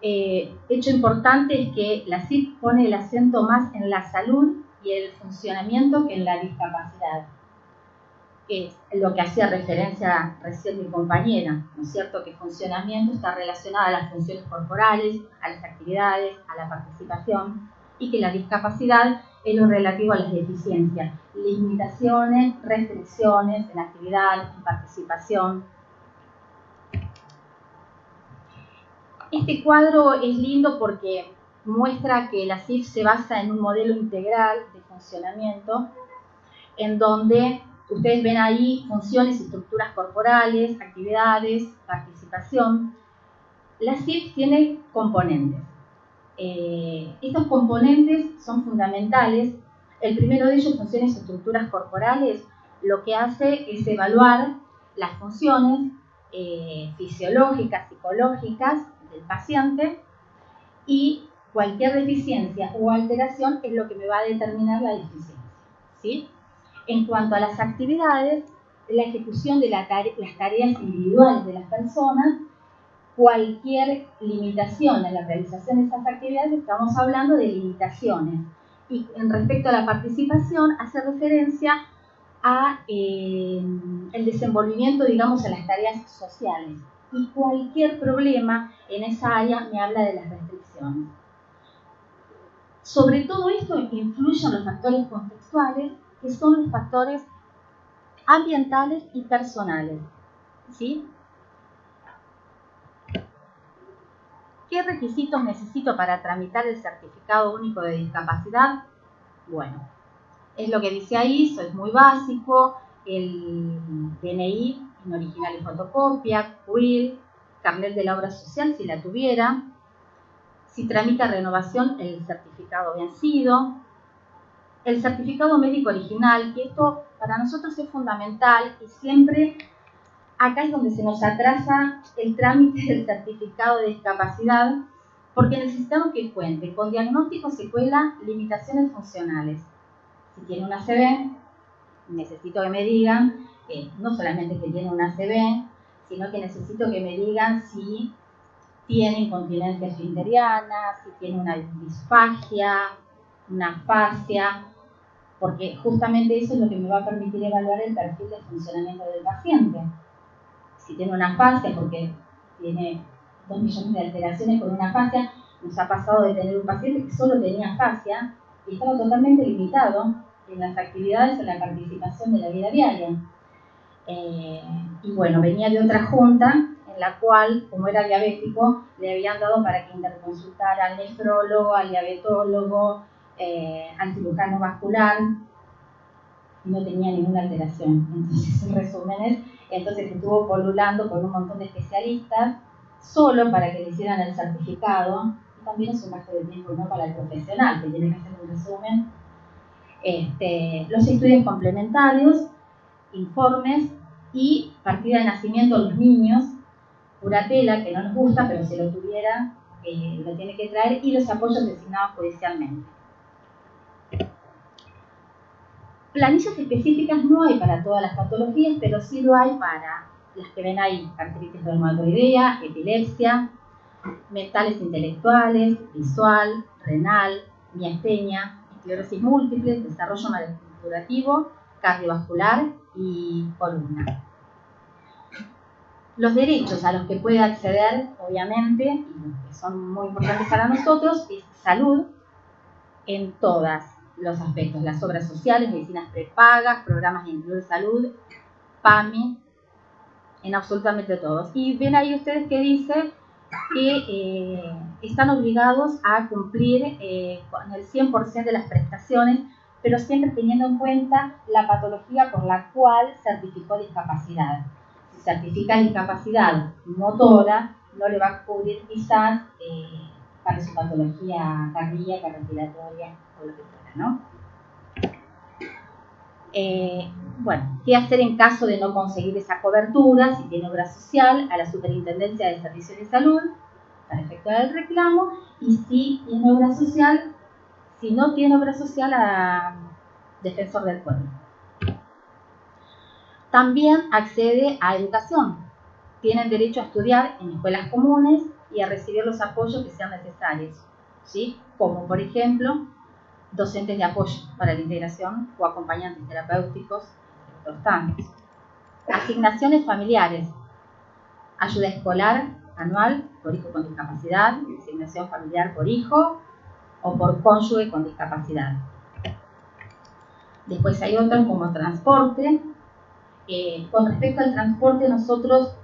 Hecho importante es que la CIF pone el acento más en la salud y el funcionamiento que en la discapacidad. Es lo que hacía referencia recién mi compañera, ¿no es cierto? Que funcionamiento está relacionado a las funciones corporales, a las actividades, a la participación, y que la discapacidad es lo relativo a las deficiencias, limitaciones, restricciones en actividad, en participación. Este cuadro es lindo porque muestra que la CIF se basa en un modelo integral de funcionamiento en donde ustedes ven ahí funciones y estructuras corporales, actividades, participación. La CIF tiene componentes. Estos componentes son fundamentales. El primero de ellos, funciones y estructuras corporales, lo que hace es evaluar las funciones fisiológicas, psicológicas del paciente, y cualquier deficiencia o alteración es lo que me va a determinar la deficiencia, ¿sí? En cuanto a las actividades, la ejecución de las tareas individuales de las personas, cualquier limitación en la realización de esas actividades, estamos hablando de limitaciones. Y en respecto a la participación, hace referencia a el desenvolvimiento, digamos, en las tareas sociales. Y cualquier problema en esa área me habla de las restricciones. Sobre todo esto influyen los factores contextuales, que son los factores ambientales y personales, ¿sí? ¿Qué requisitos necesito para tramitar el certificado único de discapacidad? Bueno, es lo que dice ahí, es muy básico, el DNI en original y fotocopia, CUIL, carnet de la obra social si la tuviera, si tramita renovación, el certificado vencido, el certificado médico original, que esto para nosotros es fundamental y siempre acá es donde se nos atrasa el trámite del certificado de discapacidad, porque necesitamos que cuente con diagnóstico, secuela, limitaciones funcionales. Si tiene una ACV, necesito que me digan, no solamente que tiene una ACV, sino que necesito que me digan si tiene incontinencia esfinteriana, si tiene una disfagia, una afasia, porque justamente eso es lo que me va a permitir evaluar el perfil de funcionamiento del paciente. Si tiene una afasia, porque tiene 2 millones de alteraciones con una afasia, nos ha pasado de tener un paciente que solo tenía afasia y estaba totalmente limitado en las actividades, en la participación de la vida diaria. Y bueno, venía de otra junta en la cual, como era diabético, le habían dado para que interconsultara al nefrólogo, al diabetólogo, al cirujano vascular, y no tenía ninguna alteración. Entonces, en resúmenes, entonces estuvo polulando con un montón de especialistas solo para que le hicieran el certificado. Y también es un gasto de tiempo, ¿no?, para el profesional que tiene que hacer un resumen. Los estudios complementarios, informes y partida de nacimiento de los niños, curatela, que no nos gusta, pero si lo tuviera, lo tiene que traer, y los apoyos designados judicialmente. Planillas específicas no hay para todas las patologías, pero sí lo hay para las que ven ahí: artritis reumatoidea, epilepsia, mentales intelectuales, visual, renal, miastenia, esclerosis múltiple, desarrollo obturativo, cardiovascular y columna. Los derechos a los que puede acceder, obviamente, y que son muy importantes para nosotros, es salud en todos los aspectos, las obras sociales, medicinas prepagas, programas de incluir salud, PAMI, en absolutamente todos. Y ven ahí ustedes que dice que están obligados a cumplir con el 100% de las prestaciones, pero siempre teniendo en cuenta la patología por la cual certificó discapacidad. Si certifica discapacidad motora, no le va a cubrir quizás para su patología cardíaca, respiratoria o lo que fuera, ¿no? Bueno, ¿qué hacer en caso de no conseguir esa cobertura? Si tiene obra social, a la Superintendencia de Servicios de Salud para efectuar el reclamo, y si tiene obra social, si no tiene obra social, a Defensor del Pueblo. También accede a educación. Tienen derecho a estudiar en escuelas comunes y a recibir los apoyos que sean necesarios, ¿sí? Como por ejemplo docentes de apoyo para la integración o acompañantes terapéuticos, entre otros tantos. Asignaciones familiares, ayuda escolar anual por hijo con discapacidad, asignación familiar por hijo o por cónyuge con discapacidad. Después hay otros como transporte. Con respecto al transporte, nosotros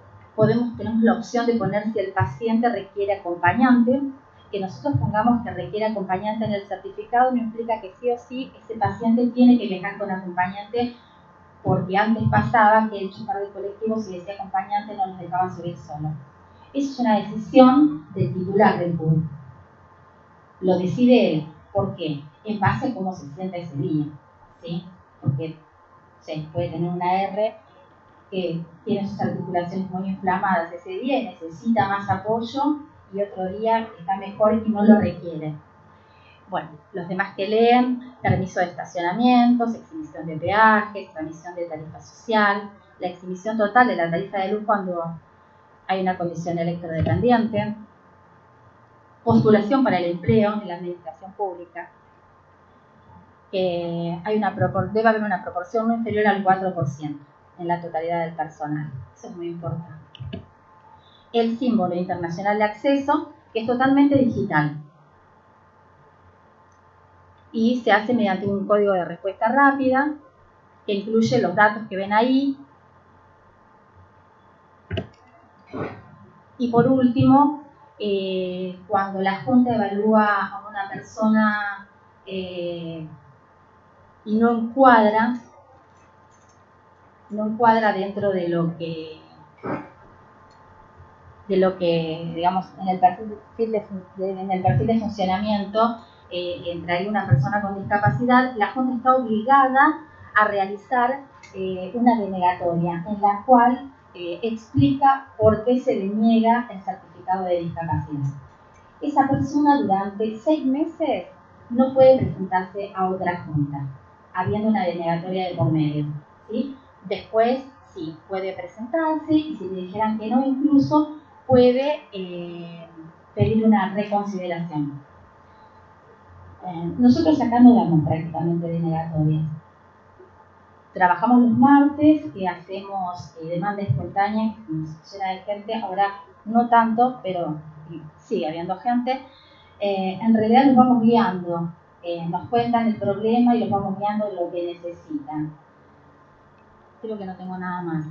tenemos la opción de poner si el paciente requiere acompañante. Que nosotros pongamos que requiere acompañante en el certificado no implica que sí o sí ese paciente tiene que viajar con acompañante, porque antes pasaba que el chofer de colectivo, si decía acompañante, no nos dejaban subir solo. Eso es una decisión del titular del CUD. Lo decide él. ¿Por qué? En base a cómo se sienta ese día, ¿sí? Porque puede tener una R que tiene sus articulaciones muy inflamadas ese día y necesita más apoyo, y otro día está mejor y no lo requiere. Bueno, los demás que leen, permiso de estacionamientos, exhibición de peajes, transmisión de tarifa social, la exhibición total de la tarifa de luz cuando hay una condición electrodependiente, postulación para el empleo en la administración pública, que debe haber una proporción no inferior al 4% en la totalidad del personal. Eso es muy importante. El símbolo internacional de acceso, que es totalmente digital y se hace mediante un código de respuesta rápida que incluye los datos que ven ahí. Y por último, cuando la Junta evalúa a una persona y no encuadra dentro de lo que digamos en el perfil de funcionamiento entraría una persona con discapacidad, la Junta está obligada a realizar una denegatoria en la cual explica por qué se deniega el certificado de discapacidad. Esa persona durante 6 meses no puede presentarse a otra Junta, habiendo una denegatoria de por medio, ¿sí? Después sí, puede presentarse, y si le dijeran que no, incluso puede pedir una reconsideración. Nosotros acá no damos prácticamente denegatorias. Trabajamos los martes y hacemos demanda espontánea, que nos llena de gente. Ahora no tanto, pero sigue habiendo gente. En realidad los vamos guiando, nos cuentan el problema y los vamos guiando en lo que necesitan. Creo que no tengo nada más.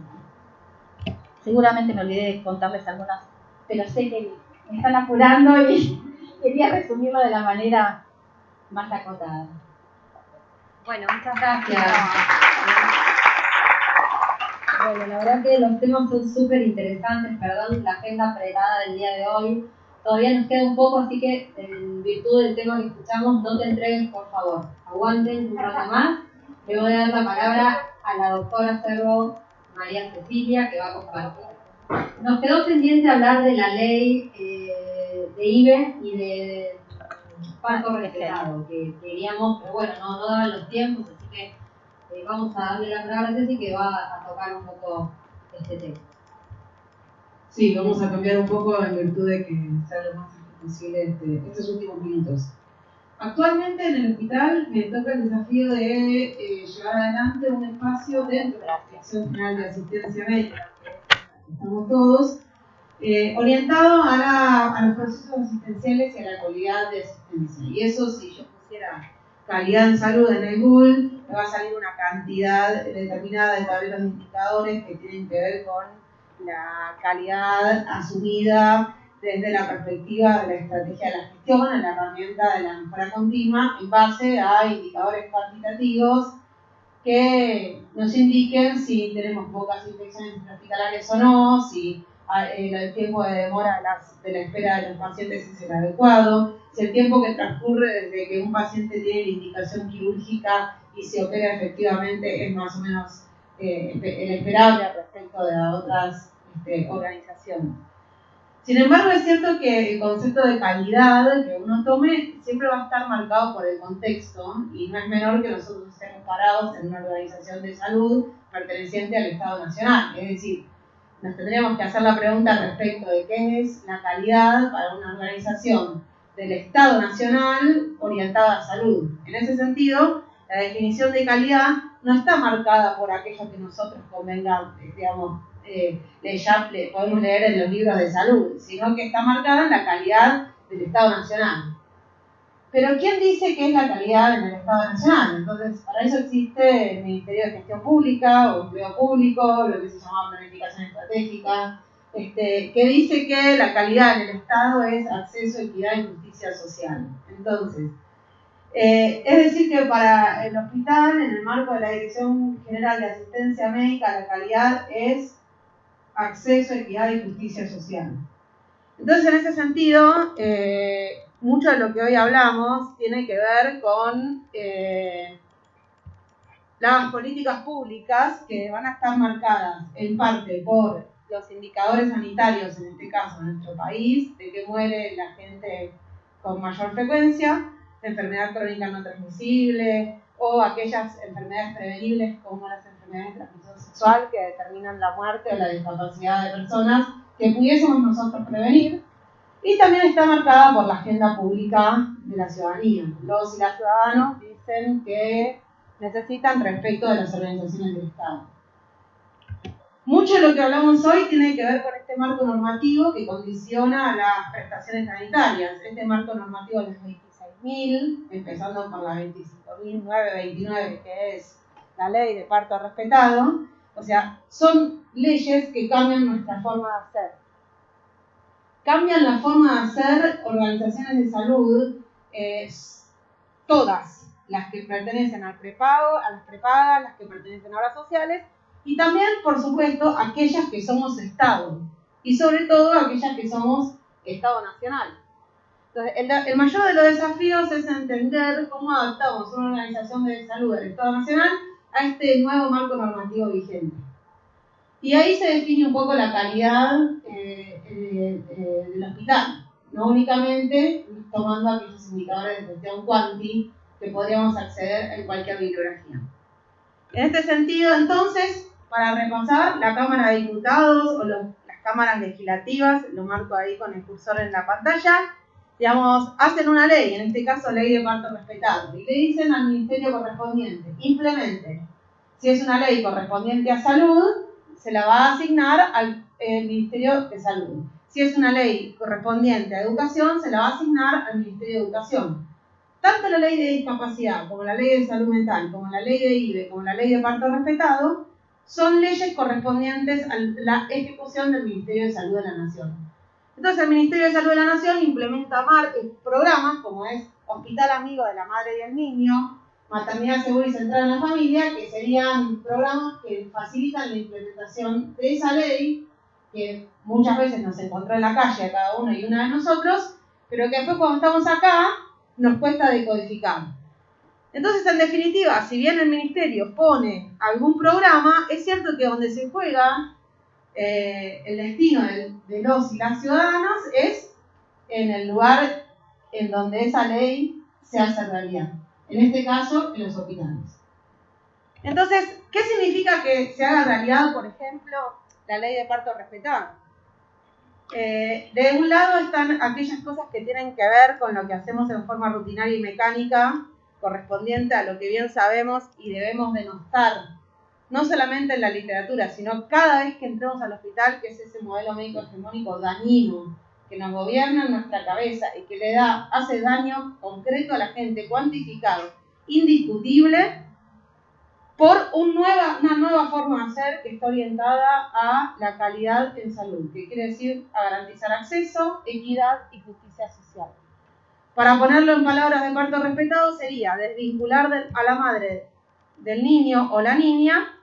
Seguramente me olvidé de contarles algunas, pero sé que me están apurando y quería resumirlo de la manera más acotada. Bueno, muchas gracias. Bueno, la verdad que los temas son súper interesantes, perdón la agenda apretada del día de hoy. Todavía nos queda un poco, así que en virtud del tema que escuchamos, no te entregues, por favor. Aguanten un rato más. Le voy a dar la palabra a la doctora Cerro María Cecilia, que va a compartir. Nos quedó pendiente hablar de la ley de IBE y de parto respetado, que queríamos, pero bueno, no daban los tiempos, así que vamos a darle la palabra a Ceci, que va a tocar un poco este tema. Sí, vamos a cambiar un poco en virtud de que sea lo más posible estos últimos minutos. Actualmente en el hospital me toca el desafío de llevar adelante un espacio dentro de la Dirección General de Asistencia Médica, que estamos todos, orientado a los procesos asistenciales y a la calidad de asistencia. Y eso, si yo pusiera calidad en salud en el Google, me va a salir una cantidad determinada de tableros de indicadores que tienen que ver con la calidad asumida desde la perspectiva de la estrategia de la gestión, en la herramienta de la mejora continua, en base a indicadores cuantitativos que nos indiquen si tenemos pocas infecciones hospitalarias o no, si el tiempo de demora de la espera de los pacientes es el adecuado, si el tiempo que transcurre desde que un paciente tiene la indicación quirúrgica y se opera efectivamente es más o menos el esperable respecto de otras organizaciones. Sin embargo, es cierto que el concepto de calidad que uno tome siempre va a estar marcado por el contexto, y no es menor que nosotros estemos parados en una organización de salud perteneciente al Estado Nacional. Es decir, nos tendríamos que hacer la pregunta respecto de qué es la calidad para una organización del Estado Nacional orientada a salud. En ese sentido, la definición de calidad no está marcada por aquello que nosotros convengamos, digamos, podemos leer en los libros de salud, sino que está marcada en la calidad del Estado Nacional. Pero ¿quién dice qué es la calidad en el Estado Nacional? Entonces, para eso existe el Ministerio de Gestión Pública o Empleo Público, lo que se llama Planificación Estratégica, que dice que la calidad en el Estado es acceso, equidad y justicia social. Entonces, es decir que para el hospital, en el marco de la Dirección General de Asistencia Médica, la calidad es acceso, equidad y justicia social. Entonces, en ese sentido, mucho de lo que hoy hablamos tiene que ver con las políticas públicas que van a estar marcadas en parte por los indicadores sanitarios, en este caso en nuestro país, de que muere la gente con mayor frecuencia, de enfermedad crónica no transmisible o aquellas enfermedades prevenibles como las enfermedades de transmisión sexual que determinan la muerte o la discapacidad de personas que pudiésemos nosotros prevenir. Y también está marcada por la agenda pública de la ciudadanía. Los y las ciudadanos dicen que necesitan respecto de las organizaciones del Estado. Mucho de lo que hablamos hoy tiene que ver con este marco normativo que condiciona las prestaciones sanitarias. Este marco normativo de las 26.000, empezando por la 25.929, que es la ley de parto respetado. O sea, son leyes que cambian nuestra forma de hacer. Cambian la forma de hacer organizaciones de salud, todas las que pertenecen al prepago, a las prepagas, las que pertenecen a obras sociales, y también, por supuesto, aquellas que somos Estado, y sobre todo aquellas que somos Estado Nacional. Entonces, el mayor de los desafíos es entender cómo adaptamos una organización de salud del Estado Nacional a este nuevo marco normativo vigente. Y ahí se define un poco la calidad del hospital, no únicamente tomando aquellos indicadores de gestión cuanti que podríamos acceder en cualquier bibliografía. En este sentido, entonces, para repasar, la Cámara de Diputados o las cámaras legislativas, lo marco ahí con el cursor en la pantalla, digamos, hacen una ley, en este caso ley de parto respetado, y le dicen al ministerio correspondiente, implemente. Si es una ley correspondiente a salud, se la va a asignar al Ministerio de Salud. Si es una ley correspondiente a educación, se la va a asignar al Ministerio de Educación. Tanto la ley de discapacidad, como la ley de salud mental, como la ley de IBE, como la ley de parto respetado, son leyes correspondientes a la ejecución del Ministerio de Salud de la Nación. Entonces, el Ministerio de Salud de la Nación implementa programas como es Hospital Amigo de la Madre y el Niño, Maternidad Segura y Centrada en la Familia, que serían programas que facilitan la implementación de esa ley, que muchas veces nos encontró en la calle a cada uno y una de nosotros, pero que después cuando estamos acá nos cuesta decodificar. Entonces, en definitiva, si bien el Ministerio pone algún programa, es cierto que donde se juega el destino de los y las ciudadanos es en el lugar en donde esa ley se hace realidad. En este caso, en los hospitales. Entonces, ¿qué significa que se haga realidad, por ejemplo, la ley de parto respetado? De un lado están aquellas cosas que tienen que ver con lo que hacemos en forma rutinaria y mecánica, correspondiente a lo que bien sabemos y debemos denostar, no solamente en la literatura, sino cada vez que entremos al hospital, que es ese modelo médico hegemónico dañino, que nos gobierna en nuestra cabeza y que hace daño concreto a la gente, cuantificado, indiscutible, por una nueva forma de hacer que está orientada a la calidad en salud, que quiere decir a garantizar acceso, equidad y justicia social. Para ponerlo en palabras de parto respetado, sería desvincular a la madre del niño o la niña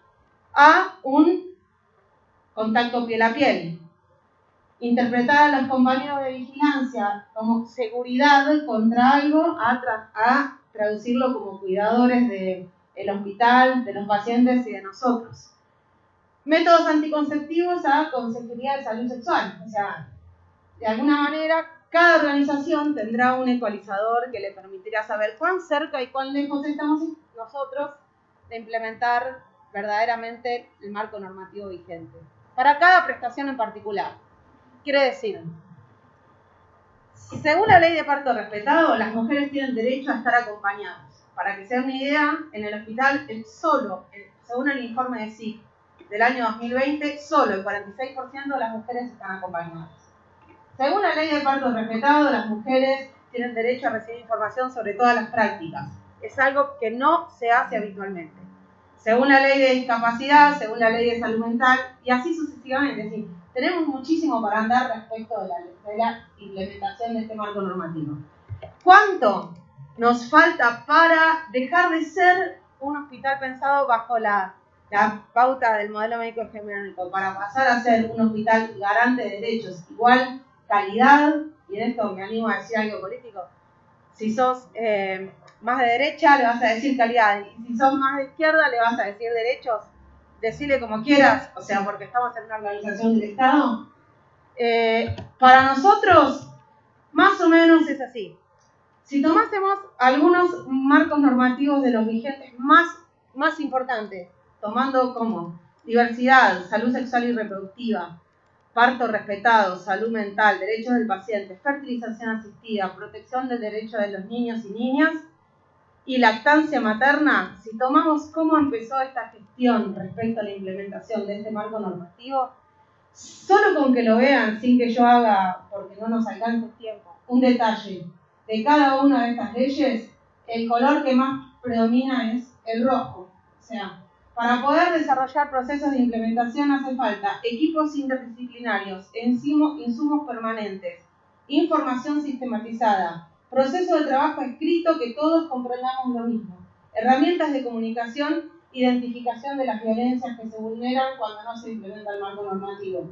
a un contacto piel a piel. Interpretar a los compañeros de vigilancia como seguridad contra algo, a traducirlo como cuidadores del hospital, de los pacientes y de nosotros. Métodos anticonceptivos a consejería de salud sexual. O sea, de alguna manera, cada organización tendrá un ecualizador que le permitirá saber cuán cerca y cuán lejos estamos nosotros de implementar verdaderamente el marco normativo vigente. Para cada prestación en particular. Quiere decir, según la ley de parto respetado, las mujeres tienen derecho a estar acompañadas. Para que se den una idea, en el hospital, según el informe de SIC del año 2020, solo el 46% de las mujeres están acompañadas. Según la ley de parto respetado, las mujeres tienen derecho a recibir información sobre todas las prácticas. Es algo que no se hace habitualmente. Según la ley de discapacidad, según la ley de salud mental, y así sucesivamente. Es decir, tenemos muchísimo para andar respecto de la implementación de este marco normativo. ¿Cuánto nos falta para dejar de ser un hospital pensado bajo la pauta del modelo médico hegemónico, para pasar a ser un hospital garante de derechos, igual calidad, y en esto me animo a decir algo político? Si sos más de derecha, le vas a decir calidad, y si sos más de izquierda, le vas a decir derechos. Decirle como quieras, o sea, porque estamos en una organización del Estado. Para nosotros, más o menos es así. Si tomásemos algunos marcos normativos de los vigentes más importantes, tomando como diversidad, salud sexual y reproductiva, parto respetado, salud mental, derechos del paciente, fertilización asistida, protección del derecho de los niños y niñas y lactancia materna, si tomamos cómo empezó esta gestión respecto a la implementación de este marco normativo, solo con que lo vean, sin que yo haga, porque no nos alcanza el tiempo, un detalle de cada una de estas leyes, el color que más predomina es el rojo. O sea, para poder desarrollar procesos de implementación hace falta equipos interdisciplinarios, insumos permanentes, información sistematizada, proceso de trabajo escrito que todos comprendamos lo mismo, herramientas de comunicación, identificación de las violencias que se vulneran cuando no se implementa el marco normativo.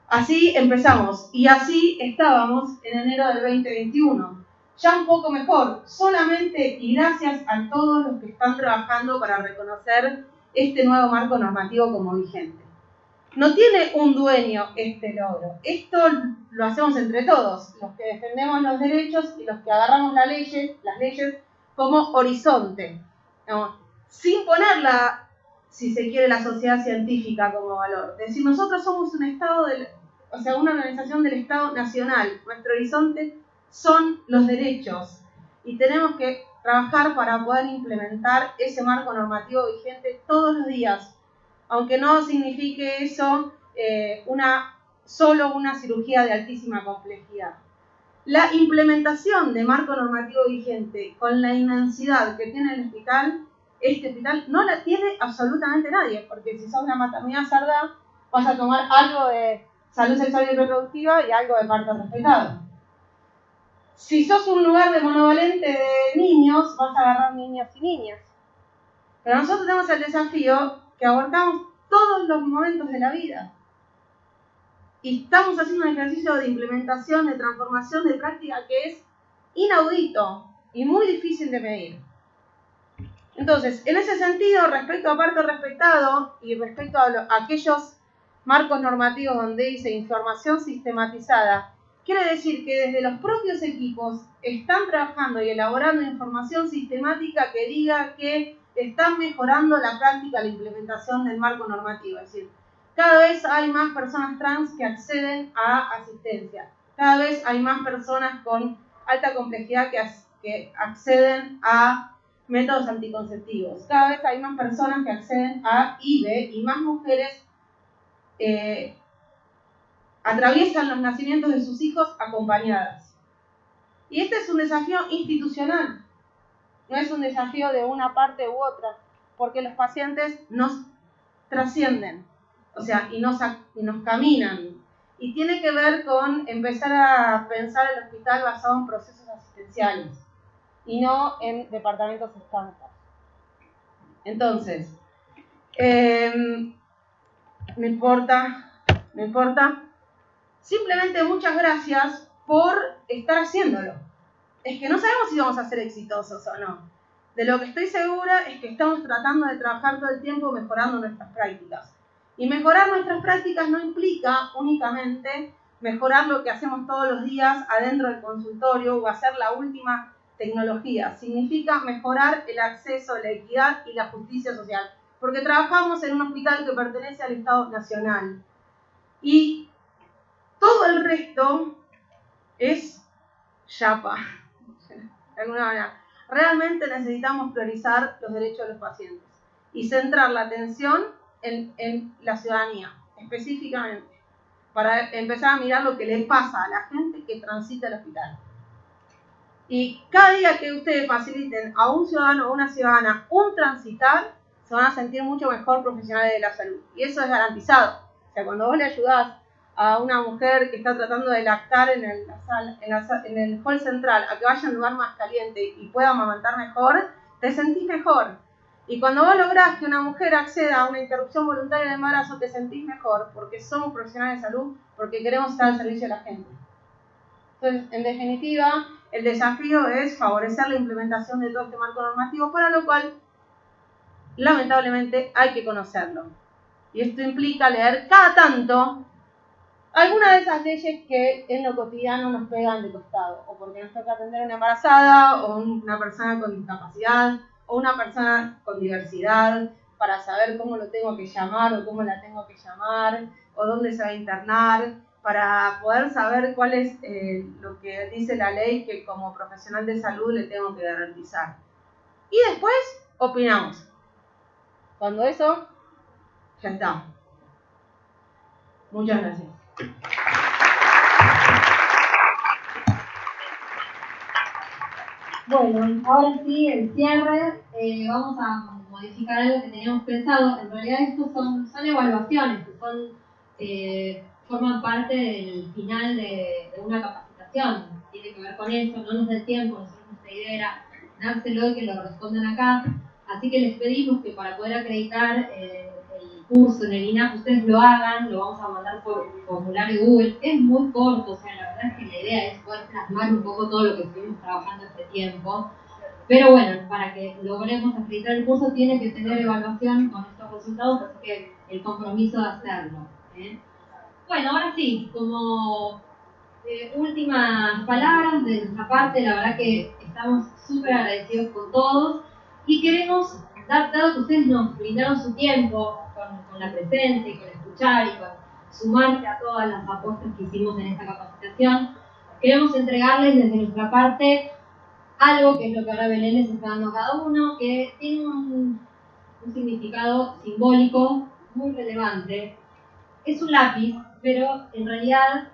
Así empezamos y así estábamos en enero del 2021. Ya un poco mejor, solamente y gracias a todos los que están trabajando para reconocer este nuevo marco normativo como vigente. No tiene un dueño este logro. Esto lo hacemos entre todos, los que defendemos los derechos y los que agarramos las leyes como horizonte, ¿no? Sin ponerla, si se quiere, la sociedad científica como valor. Es decir, nosotros somos un Estado, una organización del Estado nacional. Nuestro horizonte son los derechos y tenemos que trabajar para poder implementar ese marco normativo vigente todos los días, aunque no signifique eso solo una cirugía de altísima complejidad. La implementación de marco normativo vigente con la inmensidad que tiene el hospital, este hospital no la tiene absolutamente nadie, porque si sos una maternidad sarda, vas a tomar algo de salud sexual y reproductiva y algo de parto respetado. Si sos un lugar de monovalente de niños, vas a agarrar niños y niñas. Pero nosotros tenemos el desafío que abarcamos todos los momentos de la vida. Y estamos haciendo un ejercicio de implementación, de transformación de práctica que es inaudito y muy difícil de medir. Entonces, en ese sentido, respecto a parto respetado y respecto a aquellos marcos normativos donde dice información sistematizada, quiere decir que desde los propios equipos están trabajando y elaborando información sistemática que diga que están mejorando la práctica, la implementación del marco normativo. Es decir, cada vez hay más personas trans que acceden a asistencia. Cada vez hay más personas con alta complejidad que acceden a métodos anticonceptivos. Cada vez hay más personas que acceden a IVE y más mujeres atraviesan los nacimientos de sus hijos acompañadas. Y este es un desafío institucional, no es un desafío de una parte u otra, porque los pacientes nos trascienden, o sea, y nos caminan. Y tiene que ver con empezar a pensar el hospital basado en procesos asistenciales y no en departamentos estancos. Entonces, no importa. Simplemente muchas gracias por estar haciéndolo. Es que no sabemos si vamos a ser exitosos o no. De lo que estoy segura es que estamos tratando de trabajar todo el tiempo mejorando nuestras prácticas. Y mejorar nuestras prácticas no implica únicamente mejorar lo que hacemos todos los días adentro del consultorio o hacer la última tecnología. Significa mejorar el acceso, la equidad y la justicia social. Porque trabajamos en un hospital que pertenece al Estado Nacional. Y todo el resto es chapa. De alguna manera. Realmente necesitamos priorizar los derechos de los pacientes y centrar la atención en la ciudadanía, específicamente, para empezar a mirar lo que le pasa a la gente que transita el hospital. Y cada día que ustedes faciliten a un ciudadano o una ciudadana un transitar, se van a sentir mucho mejor profesionales de la salud. Y eso es garantizado. O sea, cuando vos le ayudás a una mujer que está tratando de lactar en el hall central a que vaya a un lugar más caliente y pueda amamantar mejor, te sentís mejor. Y cuando vos lográs que una mujer acceda a una interrupción voluntaria del embarazo, te sentís mejor, porque somos profesionales de salud, porque queremos estar al servicio de la gente. Entonces, en definitiva, el desafío es favorecer la implementación de todo este marco normativo, para lo cual, lamentablemente, hay que conocerlo. Y esto implica leer cada tanto algunas de esas leyes que en lo cotidiano nos pegan de costado, o porque nos toca atender a una embarazada, o una persona con discapacidad, o una persona con diversidad, para saber cómo lo tengo que llamar o cómo la tengo que llamar, o dónde se va a internar, para poder saber cuál es lo que dice la ley que como profesional de salud le tengo que garantizar. Y después opinamos. Cuando eso, ya está. Muchas gracias. Bueno, ahora sí, el cierre. Vamos a modificar algo que teníamos pensado. En realidad estos son evaluaciones, que forman parte del final de una capacitación. Tiene que ver con eso, no nos da el tiempo. Nosotros nuestra idea era dárselo y que lo respondan acá. Así que les pedimos que para poder acreditar el curso en el INAP ustedes lo hagan, lo vamos a mandar por formulario Google. Es muy corto, o sea, la verdad es que la idea es poder plasmar un poco todo lo que estuvimos trabajando este tiempo. Pero bueno, para que logremos acreditar el curso tiene que tener evaluación con estos resultados, así que el compromiso de hacerlo. Bueno, ahora sí, como últimas palabras de nuestra parte, la verdad que estamos súper agradecidos con todos y queremos, dado que ustedes nos brindaron su tiempo con la presencia y con escuchar y con sumarse a todas las apuestas que hicimos en esta capacitación, queremos entregarles desde nuestra parte algo que es lo que ahora Belén les está dando a cada uno, que tiene un significado simbólico muy relevante. Es un lápiz, pero en realidad,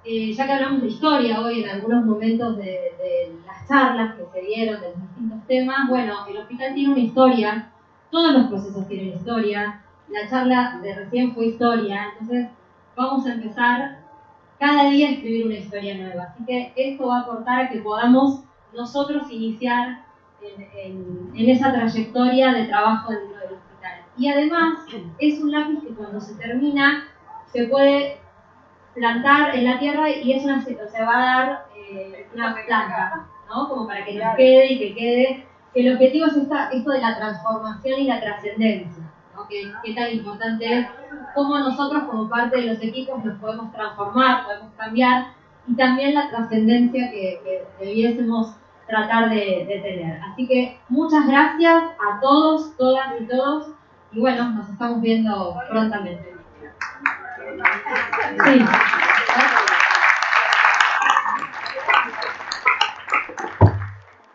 ya que hablamos de historia hoy en algunos momentos de las charlas que se dieron de los distintos temas, bueno, el hospital tiene una historia, todos los procesos tienen historia, la charla de recién fue historia, entonces vamos a empezar cada día a escribir una historia nueva. Así que esto va a aportar a que podamos nosotros iniciar en esa trayectoria de trabajo dentro del hospital. Y además es un lápiz que cuando se termina se puede plantar en la tierra y es se va a dar una planta, ¿no? Como para que nos quede y que quede. El objetivo es esto de la transformación y la trascendencia, ¿no? Que tan importante es cómo nosotros como parte de los equipos nos podemos transformar, podemos cambiar, y también la trascendencia que debiésemos tratar de tener. Así que muchas gracias a todos, todas y todos, y bueno, nos estamos viendo prontamente. Sí.